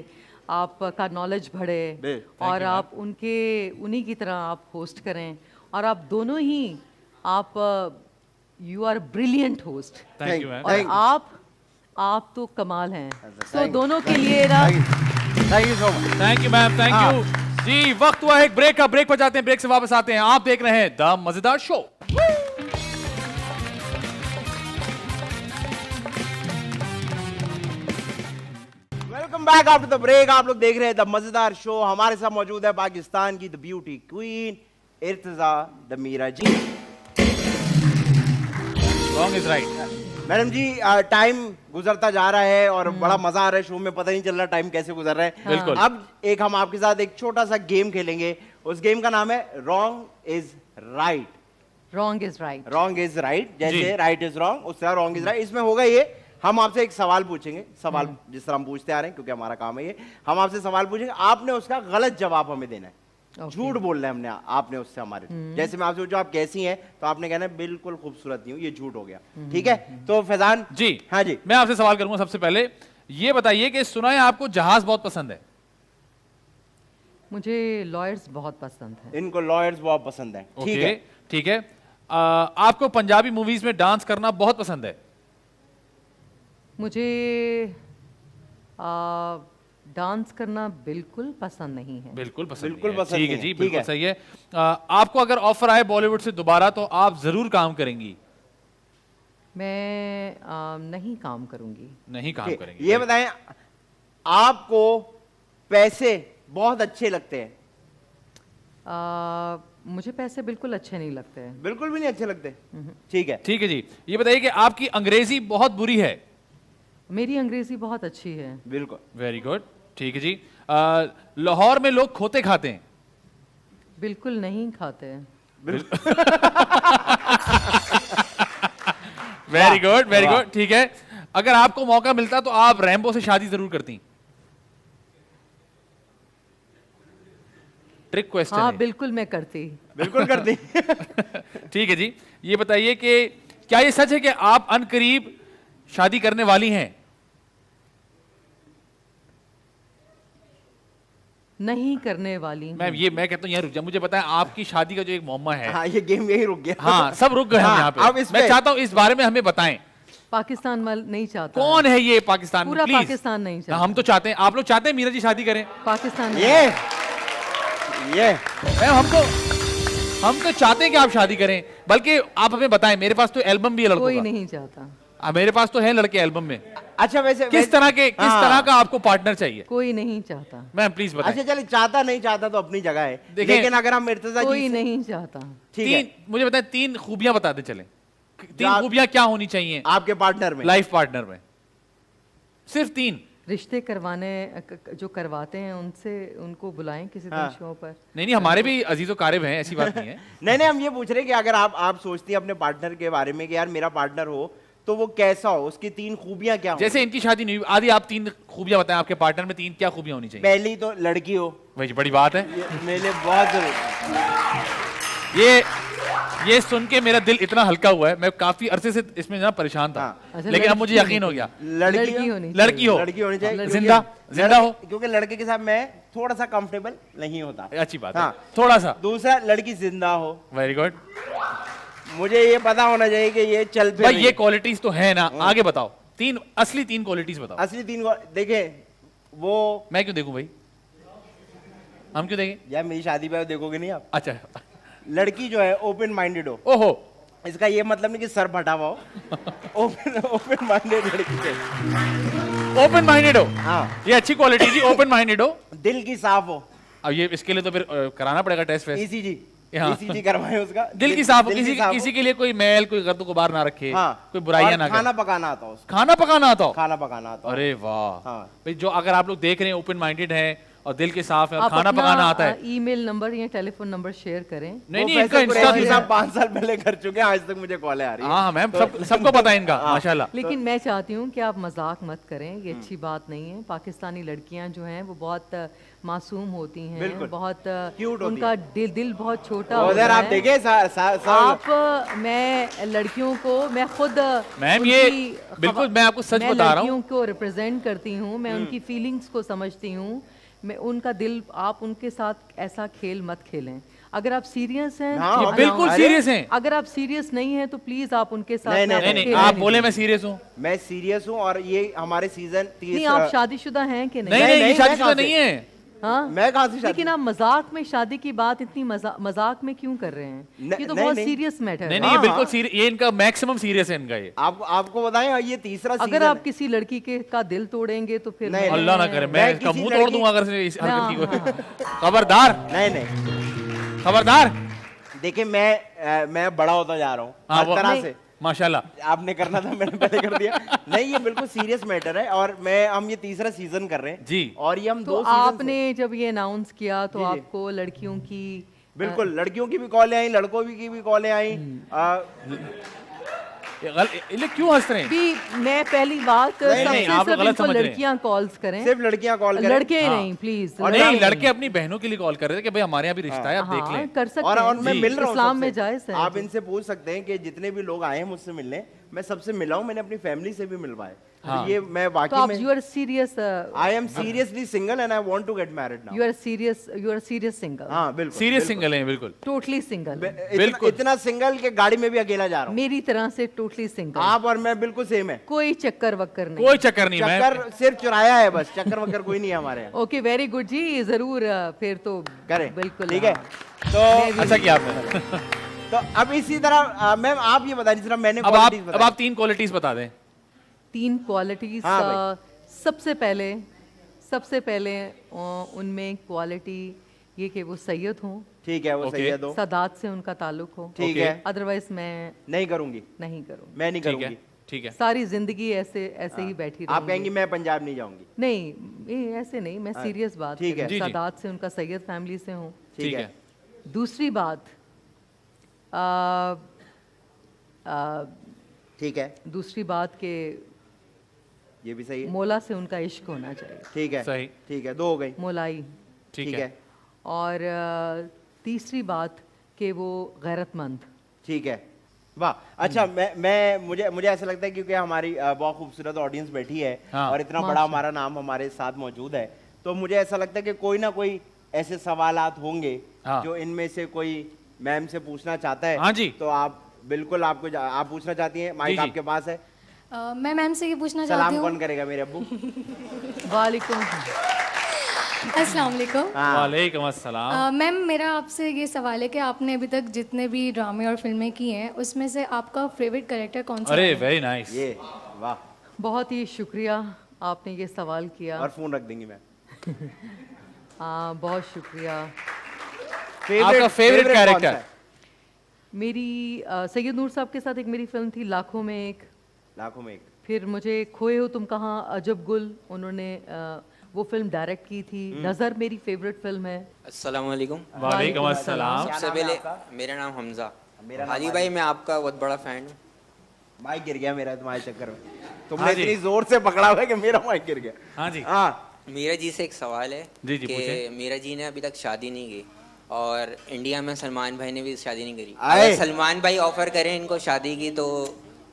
आपका नॉलेज बढ़े Thank और you, आप उन्हीं की तरह आप होस्ट करें। और आप दोनों ही आप you are brilliant host thank you ma'am. और आप तो कमाल हैं। सो Thank you. दोनों के लिए ना thank you so much. Thank you ma'am, thank हाँ। यू जी। वक्त हुआ है एक ब्रेक का, ब्रेक पर जाते हैं, ब्रेक से वापस आते हैं। आप देख रहे हैं द मजेदार show. Welcome back after the break. आप लोग देख रहे हैं द मजेदार शो। हमारे साथ मौजूद है पाकिस्तान की the beauty queen Irteza the Meera ji. Wrong is right. Madam ji time गुजरता जा रहा है और बड़ा मजा आ रहा है शो में, पता नहीं चल रहा टाइम कैसे गुजर रहा है। बिल्कुल। अब एक हम आपके साथ एक छोटा सा गेम खेलेंगे, उस गेम का नाम है wrong is right. Wrong is right. Wrong is right, जी। जैसे राइट इज रॉन्ग उस तरह रॉन्ग इज राइट। इसमें होगा ये, हम आपसे एक सवाल पूछेंगे, सवाल जिस तरह हम पूछते आ रहे हैं क्योंकि हमारा काम है ये, हम आपसे सवाल पूछेंगे, आपने उसका गलत जवाब हमें देना है। झूठ बोल रहे हैं हमने, आपने उससे हमारे, जैसे मैं आपसे पूछूं आप कैसी हैं, तो आपने कहना है बिल्कुल खूबसूरत नहीं हूं, ये झूठ हो गया। ठीक है, तो फैजान जी। हाँ जी, मैं आपसे सवाल करूंगा। सबसे पहले ये बताइए कि सुना है आपको जहाज बहुत पसंद है। मुझे लॉयर्स बहुत पसंद है। इनको लॉयर्स बहुत पसंद है। ठीक है, ठीक है। आपको पंजाबी मूवीज में डांस करना बहुत पसंद है। मुझे डांस करना बिल्कुल पसंद नहीं है। बिल्कुल पसंद बिल्कुल नहीं है। पसंद ठीक है नहीं जी, है, ठीक बिल्कुल है। सही है। आपको अगर ऑफर आए बॉलीवुड से दोबारा तो आप जरूर काम करेंगी। मैं नहीं काम करूंगी। नहीं काम ठीक। करेंगी। ये बताएं, आपको पैसे बहुत अच्छे लगते हैं? मुझे पैसे बिल्कुल अच्छे नहीं लगते हैं। बिल्कुल भी नहीं अच्छे लगते। ठीक है, ठीक है जी। ये बताइए कि आपकी अंग्रेजी बहुत बुरी है। मेरी अंग्रेजी बहुत अच्छी है। बिल्कुल। Very good. ठीक है जी। लाहौर में लोग खोते खाते हैं। बिल्कुल नहीं खाते। वेरी गुड, वेरी वाह। गुड। ठीक है, अगर आपको मौका मिलता तो आप रैम्बो से शादी जरूर करती। ट्रिक क्वेश्चन हाँ है। बिल्कुल मैं करती। बिल्कुल करती। ठीक है जी। ये बताइए कि क्या ये सच है कि आप अनकरीब शादी करने वाली हैं? नहीं करने वाली हूँ। मैं कहता हूँ यहाँ रुक जा। मुझे पता है आपकी शादी का जो एक मौमा है। हाँ, ये गेम यही रुक गया। हाँ, सब रुक गए हम हाँ, यहाँ अब पे। इस मैं पे- चाहता हूँ इस बारे में हमें बताएं। पाकिस्तान वाल नहीं चाहता। कौन है ये पाकिस्तान में? पूरा प्लीज। पाकिस्तान नहीं चाहता। हम तो चाहते हैं, आप लोग चाहते हैं मीरा जी शादी करें। पाकिस्तान नहीं। ये मैम हम तो चाहते हैं कि आप शादी करें, बल्कि आप हमें बताएं। मेरे पास तो एल्बम भी है लड़कों कोई का। नहीं चाहता। मेरे पास तो है लड़के एल्बम में। अच्छा, वैसे किस तरह का आपको पार्टनर चाहिए? कोई नहीं चाहता। मैम प्लीज बताएं। अच्छा चलिए, चाहता नहीं चाहता तो अपनी जगह है, देखिए, लेकिन अगर हम इर्तिजा कोई जी से- नहीं चाहता। ठीक है, मुझे बताएं, 3 खूबियां बताते चले। 3 आप- खूबियां क्या होनी चाहिए आपके पार्टनर में? लाइफ पार्टनर में? सिर्फ 3। रिश्ते करवाने जो करवाते हैं उनसे उनको बुलाएं किसी दिन हाँ। शो पर। नहीं, हमारे भी अजीजो कारिब हैं, ऐसी बात नहीं है। नहीं नहीं, हम ये पूछ रहे हैं कि अगर आप सोचती हैं अपने पार्टनर के बारे में कि यार मेरा पार्टनर हो तो वो कैसा हो, उसकी 3 खूबियां क्या हो? जैसे इनकी शादी नहीं हुई, आदि आप 3 खूबियां बताएं आपके पार्टनर में। 3 क्या खूबियां होनी चाहिए? पहली तो लड़की हो, भाई बड़ी बात है। ये मेरे लिए बहुत जरूरी। ये सुन के मेरा दिल इतना हल्का हुआ है। मैं काफी अरसे से इसमें ना परेशान था, हाँ। अच्छा, लेकिन अब मुझे लड़की यकीन हो गया। लड़की होनी लड़की हो, लड़की होनी चाहिए, लड़की- जिंदा जिंदा हो। क्योंकि लड़के के साथ मैं थोड़ा सा कंफर्टेबल नहीं होता। अच्छी बात है, हाँ। थोड़ा सा। दूसरा, लड़की जिंदा हो। वेरी गुड मुझे ये पता होना चाहिए कि ये चल फिर भाई, रही ये है। क्वालिटीज तो है ना। आगे बताओ, 3 असली 3 क्वालिटीज बताओ। असली 3 देखें, वो मैं क्यों देखूं भाई? हम क्यों देखें? यार मेरी शादी पे देखोगे नहीं आप। अच्छा। लड़की जो है ओपन माइंडेड हो। ओहो, इसका ये मतलब नहीं कि सर फटा हुआ हो। ओपन माइंडेड लड़की चाहिए। ओपन माइंडेड हो। हाँ, ये अच्छी क्वालिटी जी, ओपन माइंडेड हो। दिल की साफ हो। अब ये इसके लिए तो फिर कराना पड़ेगा टेस्ट वेस्ट। ईसीजी हाँ। ईसीजी करवाएं उसका। दिल की साफ हो, दिल की साफ हो। किसी के लिए कोई मैल, कोई गर्द गुबार ना रखे, हाँ, कोई बुराइयां और ना खाना करे। पकाना आता हो उसको। खाना पकाना आता हो। खाना पकाना आता हो। अरे वाह। हाँ। भाई जो अगर आप लोग देख रहे हैं ओपन माइंडेड है और दिल के साफ है और आप खाना अपना, पकाना आता है। ईमेल नंबर या टेलीफोन नंबर शेयर करें। नहीं नहीं, वो इनका प्रोफेसर इंस्टा कुरैशी भी साहब है। 5 साल पहले कर चुके हैं, आज तक मुझे कॉलें आ रही है। हाँ मैम, सबको पता है इनका, माशाल्लाह। लेकिन मैं चाहती हूँ कि आप मजाक मत करें, ये अच्छी बात नहीं है। पाकिस्तानी लड़कियां जो हैं वो बहुत मासूम होती हैं, बिल्कुल। बहुत Cute होती उनका दिल बहुत छोटा उधर होता आप है। देखें आप मैं लड़कियों को मैं खुद मैम, ये बिल्कुल मैं आपको सच बता रहा हूँ। लड़कियों को रिप्रेजेंट करती हूँ, मैं उनकी फीलिंग्स को समझती हूँ। मैं उनका दिल, आप उनके साथ ऐसा खेल मत खेलें। अगर आप सीरियस हैं हाँ, तो ये बनाओ। बिल्कुल अरे, सीरियस हैं। अगर आप सीरियस नहीं हैं तो प्लीज आप उनके साथ नहीं, ना नहीं नहीं, खेलें। आप बोले मैं सीरियस हूँ। मैं सीरियस हूँ और ये हमारे सीजन नहीं, आप शादीशुदा हैं कि नहीं नहीं? नहीं, नहीं, ये मैं शादीशुदा कहाँ से? नहीं है। हाँ, मैं कहाँ से शादी? लेकिन आप मजाक में शादी की बात इतनी मजाक में क्यों कर रहे हैं? ये तो नहीं, बहुत नहीं। सीरियस मैटर नहीं है। नहीं, ये हाँ, बिल्कुल हाँ। सीरियस, ये इनका मैक्सिमम सीरियस है इनका ये। आपको बताएं, ये तीसरा अगर सीजन आप किसी लड़की के का दिल तोड़ेंगे तो फिर नहीं, मैं- अल्लाह ना करे, मैं मैं इसका किसी मुंह तोड़ लड़की- दूंगा अगर से इस हरकत की हाँ, कोई। खबरदार, नहीं खबरदार। देखिए, मैं बड़ा होता जा रहा हूँ हाँ, हर वो- तरह नहीं, से। माशाल्लाह। आपने करना था, मैंने पहले कर दिया। नहीं, ये बिल्कुल सीरियस मैटर है और हम ये तीसरा सीजन कर रहे हैं जी। और ये हम तो 2 सीजन आपने जब ये अनाउंस किया तो जी, जी। आपको लड़कियों की बिल्कुल लड़कियों की भी कॉलें आई, लड़कों की भी कॉलें आई। ये क्यों हंस रहे हैं? भी मैं पहली बात नहीं, सबसे आप सिर्फ गलत इनको समझ रहे हैं। लड़कियां कॉल्स करें, सिर्फ लड़कियां कॉल करें। लड़के हाँ। नहीं प्लीज। और नहीं, लड़के अपनी बहनों के लिए कॉल कर रहे थे कि भाई हमारे यहाँ भी रिश्ता है, आप देख हाँ लें। कर सकते और हैं, मैं मिल रहा हूँ इस्लाम सबसे। में जायज है। आप इनसे पूछ सकते हैं कि जितने भी लोग आए हैं मुझसे मिलने, मैं सबसे मिला हूँ, मैंने अपनी फैमिली से भी मिलवाए। हाँ। तो ये मैं तो वाकई आप में you are serious, I am seriously single and I want to get married now. You are serious single, हाँ बिल्कुल सीरियस सिंगल हैं बिल्कुल। टोटली सिंगल, बिल्कुल। इतना सिंगल के गाड़ी में भी अकेला जा रहा हूँ। मेरी तरह से टोटली सिंगल, आप और मैं बिल्कुल सेम है। कोई चक्कर वक्कर नहीं। कोई चक्कर नहीं। मैं चक्कर सिर्फ चुराया है बस, चक्कर वक्कर कोई नहीं है हमारे यहाँ। ओके वेरी गुड जी, जरूर फिर तो करें बिल्कुल। ठीक है। हाँ। तो अच्छा किया आपने। तो अब इसी तरह मैम आप ये बता दीजिए, मैंने अब qualities आप बताई। 3 क्वालिटीज बता दें। 3 क्वालिटीज। हाँ सबसे पहले उनमें क्वालिटी ये कि वो सैयद हों, ठीक है, वो Okay. सही है। दो सादात से उनका ताल्लुक हो, ठीक Okay. है, अदरवाइज मैं नहीं करूंगी, नहीं करूँगी। मैं नहीं ठीक है, करूंगी। ठीक है। सारी जिंदगी ऐसे ही बैठी आप रहूंगी। कहेंगी मैं पंजाब नहीं जाऊंगी। नहीं, ये ऐसे नहीं, मैं सीरियस बात ठीक कर है। रही हूँ। जी, जी। सादात से उनका सैयद फैमिली से हूँ। ठीक है। दूसरी बात ठीक है, दूसरी बात के ये भी सही है। मौला से उनका इश्क होना चाहिए, ठीक है, सही। ठीक है, 2 हो गई। मौलाई। ठीक है। और तीसरी बात कि वो गैरतमंद। ठीक है, वाह। अच्छा, मुझे ऐसा लगता है क्योंकि हमारी बहुत खूबसूरत ऑडियंस बैठी है हाँ। और इतना बड़ा हमारा नाम हमारे साथ मौजूद है, तो मुझे ऐसा लगता है कि कोई ना कोई ऐसे सवालात होंगे हाँ। जो इनमें से कोई मैम से पूछना चाहता है। हाँ जी। तो आप बिल्कुल आप पूछना चाहती हैं, माइक जी, जी। आपके पास है। मैं मैम से ये पूछना चाहती सलाम हूँ। कौन करेगा, मेरे अब्बू? वालेकुम। अस्सलाम वालेकुम। हाँ। वालेकुम अस्सलाम। मैम मेरा आपसे ये सवाल है कि आपने अभी तक जितने भी ड्रामे और फिल्में की हैं उसमें से आपका फेवरेट कैरेक्टर कौन सा अरे है? Very nice. ये वाह। बहुत ही शुक्रिया आपने ये सवाल किया। और फोन रख देंगी मैम। हाँ, बहुत शुक्रिया। आपका फेवरेट कौन सा कैरेक्टर? है? मेरी सैयद नूर साहब के साथ एक मेरी फिल्म थी लाखों में एक। लाखों में एक। फिर मुझे खोए हो तुम कहाँ, अजब गुल, उन्होंने वो फिल्म डायरेक्ट की थी। नज़र मेरी फेवरेट फिल्म है। अस्सलाम वालेकुम। वालेकुम अस्सलाम। सबसे पहले मेरा नाम हमजा। मेरा नाम हाजी भाई, मैं आपका बहुत बड़ा फैन हूँ। माइक गिर गया मेरा तुम्हारे चक्कर में। तुमने हाँ जी। इतनी जोर से पकड़ा हुआ है कि मेरा माइक गिर गया। हाँ जी। हाँ, मीरा जी से एक सवाल है जी, जी, कि पूछें। मीरा जी ने अभी तक शादी नहीं की और इंडिया में सलमान भाई ने भी शादी नहीं करी। आए। अगर सलमान भाई ऑफर करें इनको शादी की तो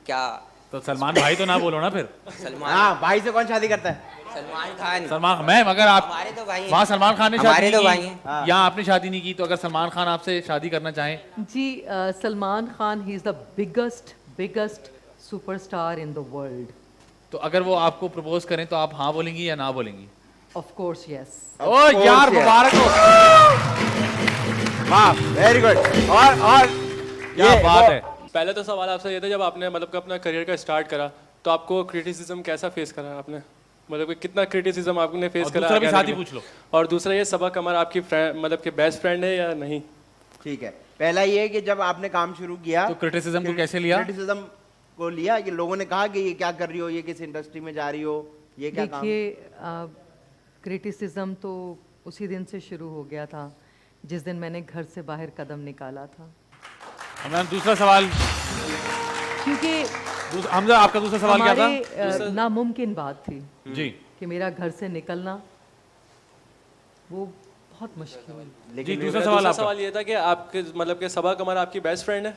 क्या तो सलमान भाई तो ना बोलो ना फिर। सलमान हाँ, भाई से कौन शादी करता है? सलमान खान सलमान मैम, अगर आप हमारे तो भाई हैं। वहाँ सलमान खान ने शादी हमारे तो नहीं भाई की, हैं। यहाँ आपने शादी नहीं की, तो अगर सलमान खान आपसे शादी करना चाहें? जी, सलमान खान ही is the biggest superstar in the world. तो अगर वो आपको प्रपोज करें तो आप हाँ बोलेंगी या ना बोलेंगी? Of course yes. Of course, यार, यार। मुबारक हो। वाह, वेरी गुड। और क्या ये बात वो- है। पहले तो सवाल आपसे ये था, जब आपने मतलब कि अपना करियर का स्टार्ट करा तो आपको क्रिटिसिज्म कैसा फेस करा आपने, मतलब कि कितना क्रिटिसिज्म आपने फेस और करा? दूसरा भी आगे साथ ही आने में? पूछ लो। और दूसरा ये, सबा कमर आपकी मतलब कि बेस्ट फ्रेंड है या नहीं? ठीक है, पहला ये है कि जब आपने काम शुरू किया तो criticism को कैसे लिया? क्रिटिसिज्म को लिया कि लोगों ने कहा कि ये क्या कर रही हो, ये किस इंडस्ट्री में जा रही हो, ये क्या काम? देखिए, क्रिटिसिज्म तो उसी दिन से शुरू हो गया था जिस दिन मैंने घर से बाहर कदम निकाला था, मैम दूसरा सवाल, क्योंकि हमजा आपका दूसरा सवाल क्या था? हमारे नामुमकिन बात थी जी कि मेरा घर से निकलना वो बहुत मुश्किल है। जी, लेकिन दूसरा मेरा सवाल दूसरा आपका। सवाल ये था कि आपके मतलब कि सबा कमर आपकी बेस्ट फ्रेंड है?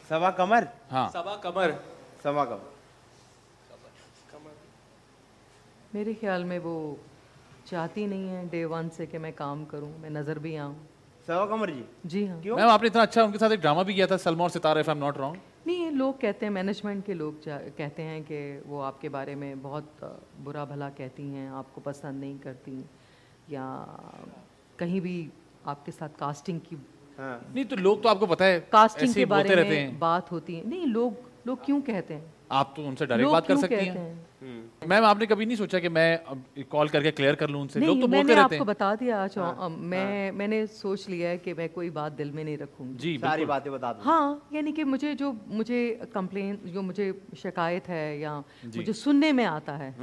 सवा कमर, हाँ। सबा कमर सवा कमर, मेरे ख्याल में वो चाहती नहीं है डे वन से कि मैं काम करूं, मैं नज़र भी आऊं। सवा कमर जी, जी हाँ। क्यों? मैम आपने इतना अच्छा उनके साथ एक ड्रामा भी किया था, सलमा और Sitara, if I am not wrong. नहीं, ये लोग कहते हैं, मैनेजमेंट के लोग कहते हैं कि वो आपके बारे में बहुत बुरा भला कहती हैं, आपको पसंद नहीं करती, या कहीं भी आपके साथ कास्टिंग की हाँ। नहीं तो लोग तो आपको पता है कास्टिंग ऐसे के ही बारे बोलते रहते में हैं। बात होती है। नहीं, लोग क्यों कहते हैं? आप तो उनसे डायरेक्ट लोग बात कर क्यों सकती कहते हैं। मैम आपने कभी नहीं सोचा कि मैं कॉल करके क्लियर कर लूं उनसे? लोग नहीं, तो मैंने बोलते रहते आपको हैं। बता दिया आज मैंने सोच लिया है कि मैं कोई बात दिल में नहीं रखूंगी। जी सारी बिल्कुल। बातें बता दो। हाँ, यानी कि मुझे कंप्लेन, जो मुझे शिकायत है या मुझे सुनने में आता है,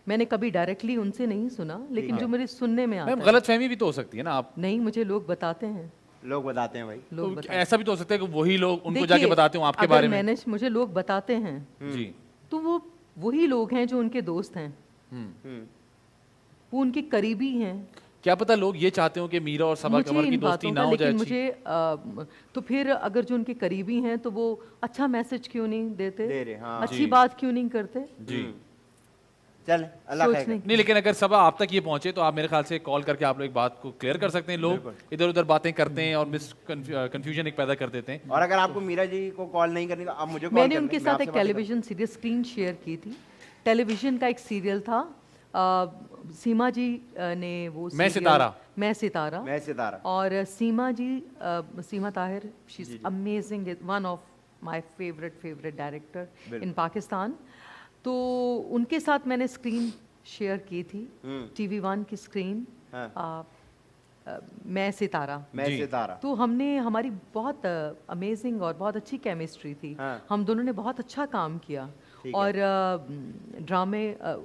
मैंने कभी डायरेक्टली उनसे नहीं सुना, लेकिन जो मुझे सुनने में आता मैम है, गलतफहमी भी तो हो सकती है ना आप। नहीं, मुझे लोग बताते हैं। लोग बताते हैं भाई। लोग तो बताते हैं। ऐसा भी तो हो सकता है कि वही लोग उनको देखिए, जाके बताते हो आपके अगर बारे में। मुझे लोग बताते हैं जी तो वो वही लोग हैं जो उनके दोस्त हैं, वो उनके करीबी हैं। क्या पता लोग ये चाहते हो कि मीरा और सबा मुझे कमर की इन दोस्ती बातों ना का, हो जाए लेकिन अच्छी। मुझे तो फिर अगर जो उनके करीबी हैं तो वो अच्छा मैसेज क्यों नहीं देते, दे रहे, हाँ। अच्छी बात क्यों नहीं करते, जी चल अल्लाह खैर सोचने करे। नहीं, लेकिन अगर सबा आप तक ये पहुंचे तो आप मेरे ख्याल से कॉल करके आप लोग एक बात को क्लियर कर सकते हैं। लोग इधर उधर बातें करते हैं और मिस कंफ्यूजन एक पैदा कर देते हैं। और अगर आपको मीरा जी को कॉल नहीं करनी तो आप मुझे कॉल मैंने कर उनके लें, मैं साथ एक आपसे बातें टेलीविजन सीरीज स्क्रीन शेयर की थी। टेलीविजन का एक सीरियल था, सीमा जी ने वो मैं serial- सितारा। मैं सितारा करूं। मैं सितारा। और Seema ji, Seema Tahir, she is amazing, one of my favourite director in Pakistan. तो उनके साथ मैंने स्क्रीन शेयर की थी, TV1 की स्क्रीन, मैं सितारा। मैं जी। सितारा। तो हमारी बहुत अमेजिंग और बहुत अच्छी केमिस्ट्री थी। हाँ। हम दोनों ने बहुत अच्छा काम किया। ठीक और ड्रामे,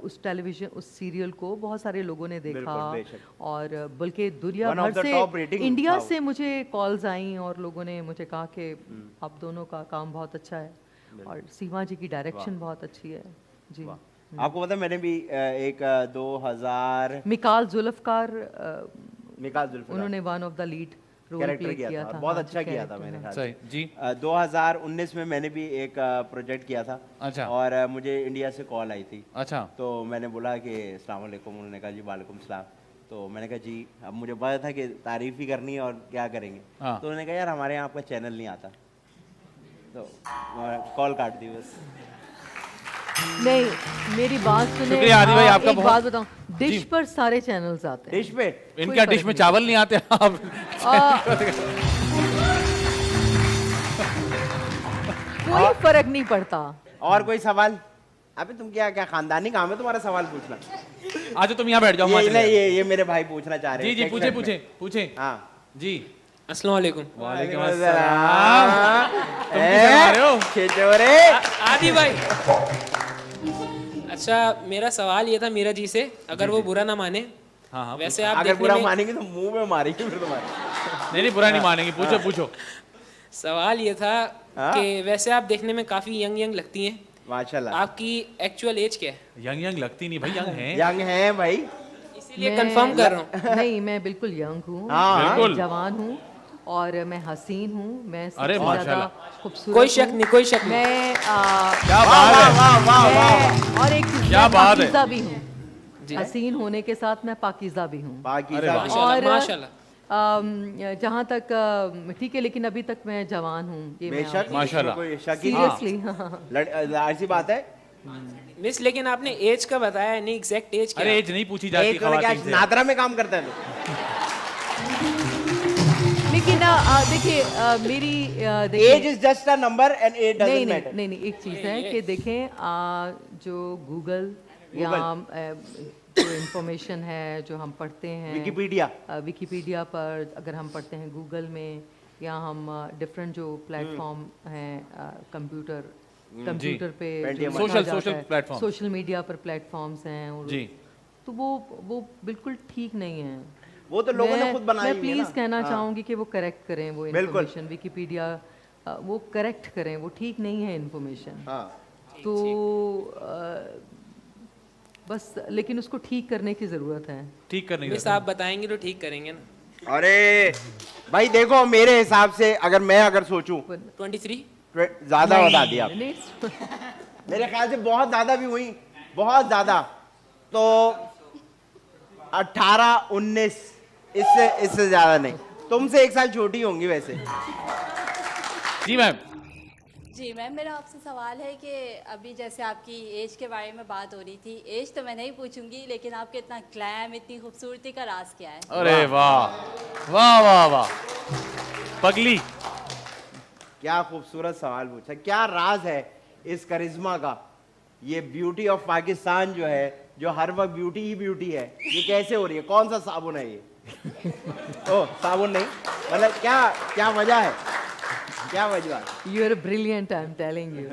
उस टेलीविजन, उस सीरियल को बहुत सारे लोगों ने देखा, बिल्कुल, बेशक। और बल्कि दुनिया One of भर the top से, rating इंडिया था वो। से मुझे कॉल्स आई और लोगों ने मुझे कहा कि आप दोनों का काम बहुत अच्छा है और सीमा जी की डायरेक्शन बहुत अच्छी है। जी, आपको पता है मैंने भी एक 2000 मिकाल जुल्फकार, मिकाल जुल्फिकार उन्होंने one of the lead role character play किया किया था, था। बहुत हाँ, अच्छा किया था character मेरे में। ख्याल सही से। जी। 2019 में मैंने भी एक प्रोजेक्ट किया था। अच्छा। और मुझे इंडिया से कॉल आई थी। अच्छा तो मैंने बोला कि अस्सलाम वालेकुम, उन्होंने कहा जी वालेकुम सलाम। तो मैंने कहा जी, अब मुझे पता था कि तारीफ ही करनी है और क्या करेंगे। हाँ। तो उन्होंने कहा यार हमारे यहाँ आपका चैनल नहीं आता, तो कॉल काट दी बस। नहीं, मेरी बात सुने। शुक्रिया आदि भाई, आपका एक बहुत- बात बताऊं, डिश पर सारे चैनल्स आते हैं। डिश पे इनका डिश में चावल नहीं आते आप। कोई फर्क नहीं पड़ता। और कोई सवाल? अबे तुम क्या क्या खानदानी काम है तुम्हारा सवाल पूछना? आज तुम यहाँ बैठ जाओ। ये माशाल्लाह। नहीं, ये मेरे भाई पूछना चाह रहे जी हैं। जी, एक पूछे मिनट में। पूछे पूछे। हाँ। जी अस्सलाम वालेकुम। वालेकुम अस्सलाम। तुम किसे आ रहे हो? छिछोरे। आदि भाई, अच्छा मेरा सवाल ये था मीरा जी से, अगर वो बुरा ना माने, हाँ हाँ, वैसे आप अगर देखने बुरा में मानेंगे तो मुंह में मारेंगे फिर तुम्हारे। नहीं नहीं, बुरा नहीं मानेंगे। पूछो पूछो। सवाल ये था हाँ? कि वैसे आप देखने में काफी यंग लगती हैं, माशाल्लाह। आपकी एक्चुअल एज क्या है? यंग यंग लगती नहीं भाई, यंग है। यंग है भाई। इसीलिए कंफर्म कर रहा हूँ। नहीं, मैं बिल्कुल यंग हूँ, हाँ, बिल्कुल। जवान हूँ और मैं हसीन हूँ। मैं सबसे अरे ज्यादा माशाल्लाह। खूबसूरत कोई शक हूँ। नहीं, कोई शक नहीं। मैं क्या बात है। वाह वाह वाह। मैं और एक चीज़, क्या मैं बात है। पाकीज़ा भी हूँ। जी। हसीन होने के साथ मैं पाकीज़ा भी हूँ। पाकिस्तान। माशाल्लाह, और माशाल्लाह। जहाँ तक ठीक है, लेकिन अभी तक मैं जवान हूँ, ये मैं बेशक माशाल्लाह। कोई शक ही नहीं। सीरियसली। ऐसी बात है। मिस, लेकिन आपने एज का बताया नहीं, एग्जैक्ट एज क्या अरे है? एज नहीं पूछी जाती एक तो क्या खवातीन से। नादरा में काम करता है तो। लेकिन देखिए, मेरी देखिए, age is just a number and age नहीं डजंट नहीं मैटर। नहीं नहीं, एक चीज़ है कि देखें, जो गूगल या जो इंफॉर्मेशन है जो हम पढ़ते हैं, विकिपीडिया। विकिपीडिया पर अगर हम पढ़ते हैं, गूगल में, या हम डिफरेंट जो प्लेटफॉर्म हैं, कंप्यूटर पे Pentium। Social platform. Social media पर प्लेटफॉर्म्स हैं, और जी। तो वो बिल्कुल ठीक नहीं है। वो तो लोगों ने मैं- खुद बनाई मैं हुई है प्लीज ना। कहना हाँ। चाहूंगी कि वो करेक्ट करें, वो बिल्कुल। इन्फॉर्मेशन विकिपीडिया वो करेक्ट करें, वो ठीक नहीं है इन्फॉर्मेशन। हाँ। तो बस, लेकिन उसको ठीक करने की ज़रूरत है। ठीक करने मिस, का। आप बताएंगे तो ठीक करेंगे ना। अरे भाई देखो, मेरे हिसाब से अगर सोचूं 23? ज्यादा बता दिया आप। नहीं, मेरे ख्याल से बहुत ज्यादा भी हुई, बहुत ज्यादा। तो 18-19, इससे ज्यादा नहीं। तुमसे 1 साल छोटी होंगी वैसे। जी मैम। जी मैम, मेरा आपसे सवाल है कि अभी जैसे आपकी एज के बारे में बात हो रही थी, एज तो मैं नहीं पूछूंगी, लेकिन आपके इतना ग्लैम, इतनी खूबसूरती का राज क्या है? अरे वाह वाह वाह वाह, पगली। क्या खूबसूरत सवाल पूछा। क्या राज है? इस करिश्मा का, ये ब्यूटी ऑफ पाकिस्तान जो है, जो हर वक्त ब्यूटी ही ब्यूटी है, ये कैसे हो रही है? कौन सा साबुन है ये? ओ साबुन नहीं, मतलब क्या क्या वजह है, क्या वजह है? You are brilliant, I am telling you.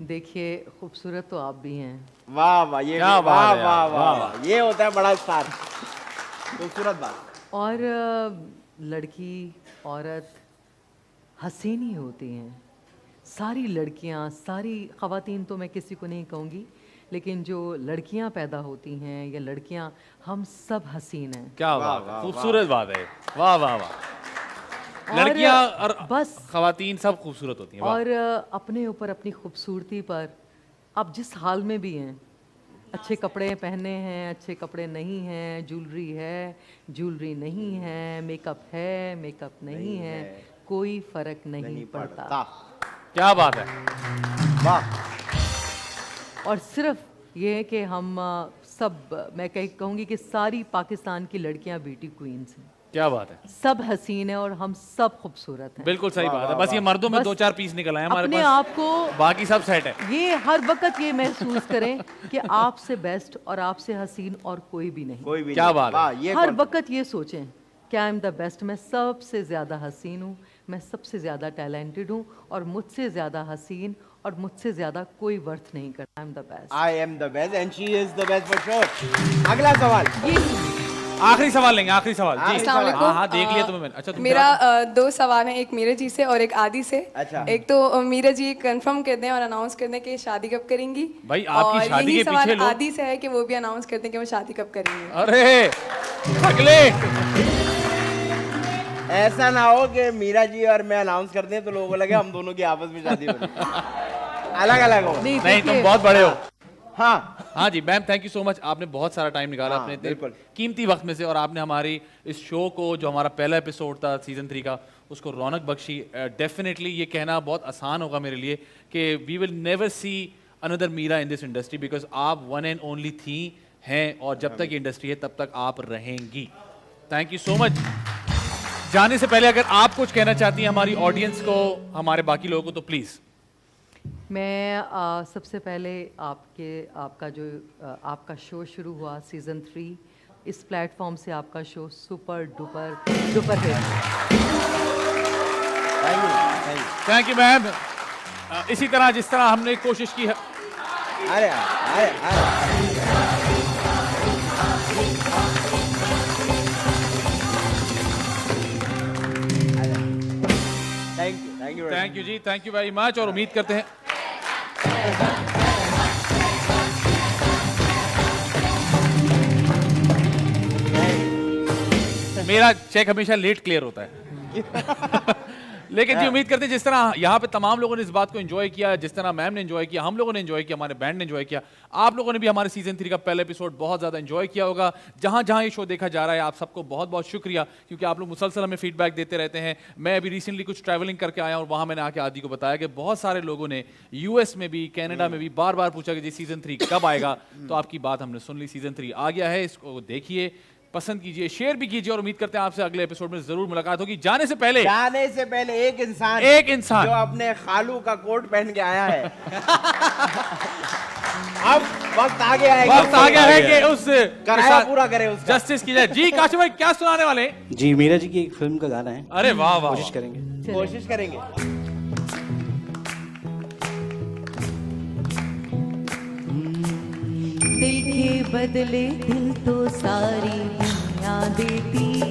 देखिए, खूबसूरत तो आप भी हैं। वाह वाह, ये क्या वाह बात है वाह यार, वाह वाह। वाह, ये होता है बड़ा स्टार। खूबसूरत बात। और लड़की औरत हसीन ही होती हैं। सारी लड़कियां, सारी ख़वातीन तो मैं किसी को नहीं कहूँगी, लेकिन जो लड़कियां पैदा होती हैं या लड़कियां, हम सब हसीन हैं। क्या वाह, बात है, वाह, खूबसूरत बात है। वाह वाह वाह। लड़कियां और बस खवातीन सब खूबसूरत होती हैं। वाह। और अपने ऊपर, अपनी खूबसूरती पर आप जिस हाल में भी हैं, अच्छे कपड़े पहने हैं, अच्छे कपड़े नहीं हैं, ज्वेलरी है, ज्वेलरी नहीं है, मेकअप है, मेकअप नहीं है, कोई फर्क नहीं पड़ता। क्या बात है। वाह। और सिर्फ ये है कि हम सब, मैं कहूँगी कि सारी पाकिस्तान की लड़कियां ब्यूटी क्वींस हैं। क्या बात है। सब हसीन है और हम सब खूबसूरत हैं। बिल्कुल सही बात है। बस ये मर्दों में बस 2-4 पीस निकल आए हमारे अपने पास, आप को बाकी सब सेट है। ये हर वक्त ये महसूस करें कि आपसे बेस्ट और आपसे हसीन और कोई भी नहीं। कोई भी क्या नहीं। बात है। वाह, ये हर कौन- वक्त ये सोचें कि आई एम द बेस्ट, मैं सबसे ज़्यादा हसीन हूँ, मैं सबसे ज़्यादा टैलेंटेड हूँ और मुझसे ज़्यादा हसीन और मुझसे ज़्यादा कोई वर्थ नहीं करता। आई am the best. I am the best and she is the best for sure। अगला सवाल। आखिरी सवाल लेंगे, आखिरी सवाल जी। अस्सलाम वालेकुम। हाँ हाँ, देख लिया तुम्हें मैंने। अच्छा, तुम मेरा दो सवाल है, एक मीरा जी से और एक आदि से। अच्छा। एक तो मीरा जी कंफर्म कर दें और अनाउंस कर दें कि शादी कब करेंगी। भाई, आपकी और शादी यही के सवाल पीछे लोग- आदि से है कि वो भी अनाउंस कर दें कि वो शादी कब करेंगे। अरे अगले ऐसा ना हो कि मीरा जी और मैं अनाउंस कर दें तो लोगों को लगे हम दोनों की आपस में शादी हो रही है। अलग अलग हो। नहीं, तुम बहुत बड़े हो। हाँ हाँ जी ma'am, thank you so much. आपने बहुत सारा टाइम निकाला हाँ, अपने बिल्कुल। कीमती वक्त में से, और आपने हमारी इस शो को, जो हमारा पहला एपिसोड था सीजन 3 का, उसको रौनक बख्शी। डेफिनेटली ये कहना बहुत आसान होगा मेरे लिए कि we will never see another Meera in this industry, because आप वन एंड ओनली थी, हैं, और जब तक ये इंडस्ट्री है तब तक आप रहेंगी। Thank you so much. जाने से पहले अगर आप कुछ कहना चाहती हैं हमारी ऑडियंस को, हमारे बाकी लोगों को, तो प्लीज़। मैं सबसे पहले आपका जो आपका शो शुरू हुआ सीज़न 3, इस प्लेटफॉर्म से आपका show super duper duper hit. Thank you ma'am. इसी तरह जिस तरह हमने कोशिश की है। अरे अरे अरे thank you ji, thank you very much. और उम्मीद करते हैं मेरा चेक हमेशा लेट क्लियर होता है। लेकिन जी उम्मीद करते हैं जिस तरह यहाँ पे तमाम लोगों ने इस बात को एंजॉय किया, जिस तरह मैम ने एंजॉय किया, हम लोगों ने एंजॉय किया, हमारे बैंड ने एंजॉय किया, आप लोगों ने भी हमारे सीजन 3 का पहला एपिसोड बहुत ज़्यादा एंजॉय किया होगा। जहाँ जहाँ ये शो देखा जा रहा है, आप सबको बहुत बहुत शुक्रिया, क्योंकि आप लोग मुसलसल हमें फीडबैक देते रहते हैं। मैं अभी रिसेंटली कुछ ट्रैवलिंग करके आया और वहाँ मैंने आके आदि को बताया कि बहुत सारे लोगों ने यूएस में भी, कनाडा में भी बार बार पूछा कि जी सीजन 3 कब आएगा। तो आपकी बात हमने सुन ली, सीजन 3 आ गया है, इसको देखिए, पसंद कीजिए, शेयर भी कीजिए, और उम्मीद करते हैं आपसे अगले एपिसोड में जरूर मुलाकात होगी। जाने से पहले एक इंसान जो अपने खालू का कोट पहन के आया है अब वक्त आ गया है कि उस किराया पूरा करे उसका। जस्टिस की जाए। जी काशिफ भाई, क्या सुनाने वाले हैं? जी मीरा जी की एक फिल्म का गाना है। अरे वाह वाह, कोशिश करेंगे। कोशिश करेंगे। दिल के बदले दिल तो सारी दुनिया देती है,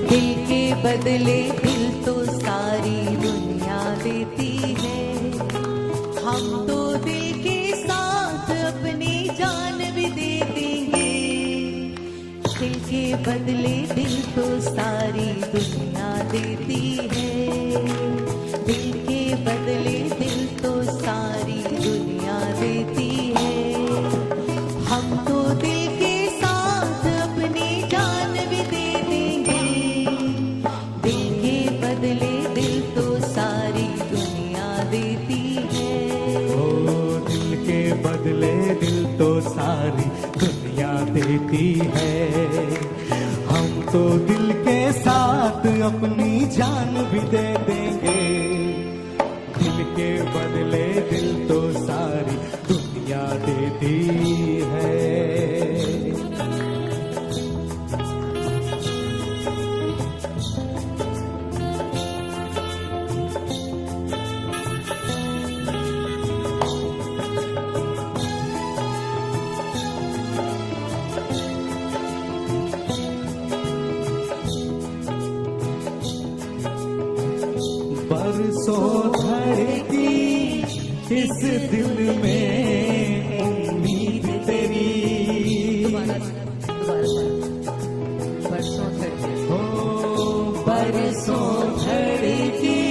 दिल के बदले दिल तो सारी दुनिया देती है। हम तो दिल के साथ अपनी जान भी दे देंगे, दिल के बदले दिल तो सारी दुनिया देती है, दिल के बदले दिल तो सारी दुनिया देती है। हम तो दिल के साथ अपनी जान भी दे देंगे, दिल के बदले दिल तो सारी दुनिया देती है। ओ दिल के बदले दिल तो सारी दुनिया देती है। हम तो दिल के साथ अपनी जान भी दे देंगे, दिल के बदले दिल तो सारी दुनिया देती है। बरसों धड़की इस दिल में उम्मीद तेरी, हो बरसों धड़की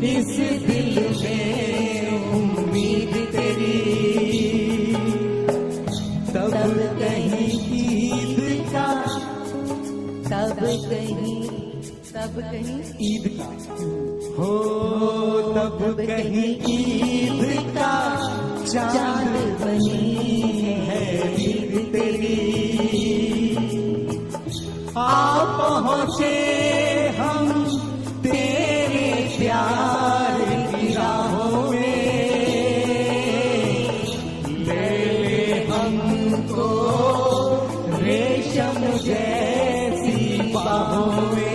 इस दिल में उम्मीद तेरी। तब कहीं ईद का, तब कहीं ईद का, हो तब कहीं ईद का चांद बनी है ईद तेरी। आ पहुँचे हम तेरे प्यार की राहों में, ले ले हमको रेशम जैसी बाहों में।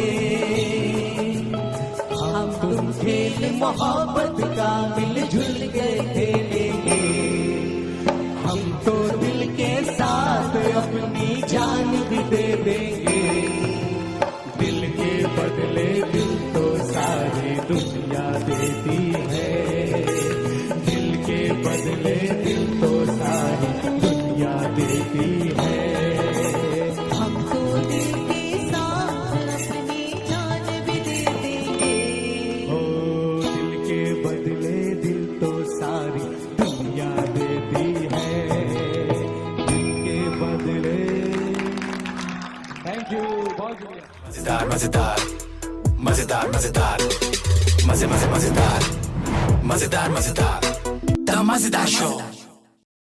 तुम खेल मोहब्बत का मिलजुल के खेलेंगे, हम तो दिल के साथ अपनी जान भी दे देंगे, दिल के बदले दिल तो सारी दुनिया देती है, दिल के बदले दिल तो सारी दुनिया देती है। हम तो दिल के साथ अपनी जान भी दे देंगे, दिल के बदले दिल तो सारी दुनिया देती है, दिल के बदले। थैंक यू, बहुत शुक्रिया। मजेदार मजेदार मजेदार मजेदार मजे मजे मजेदार मजेदार मजेदार द मजेदार शो।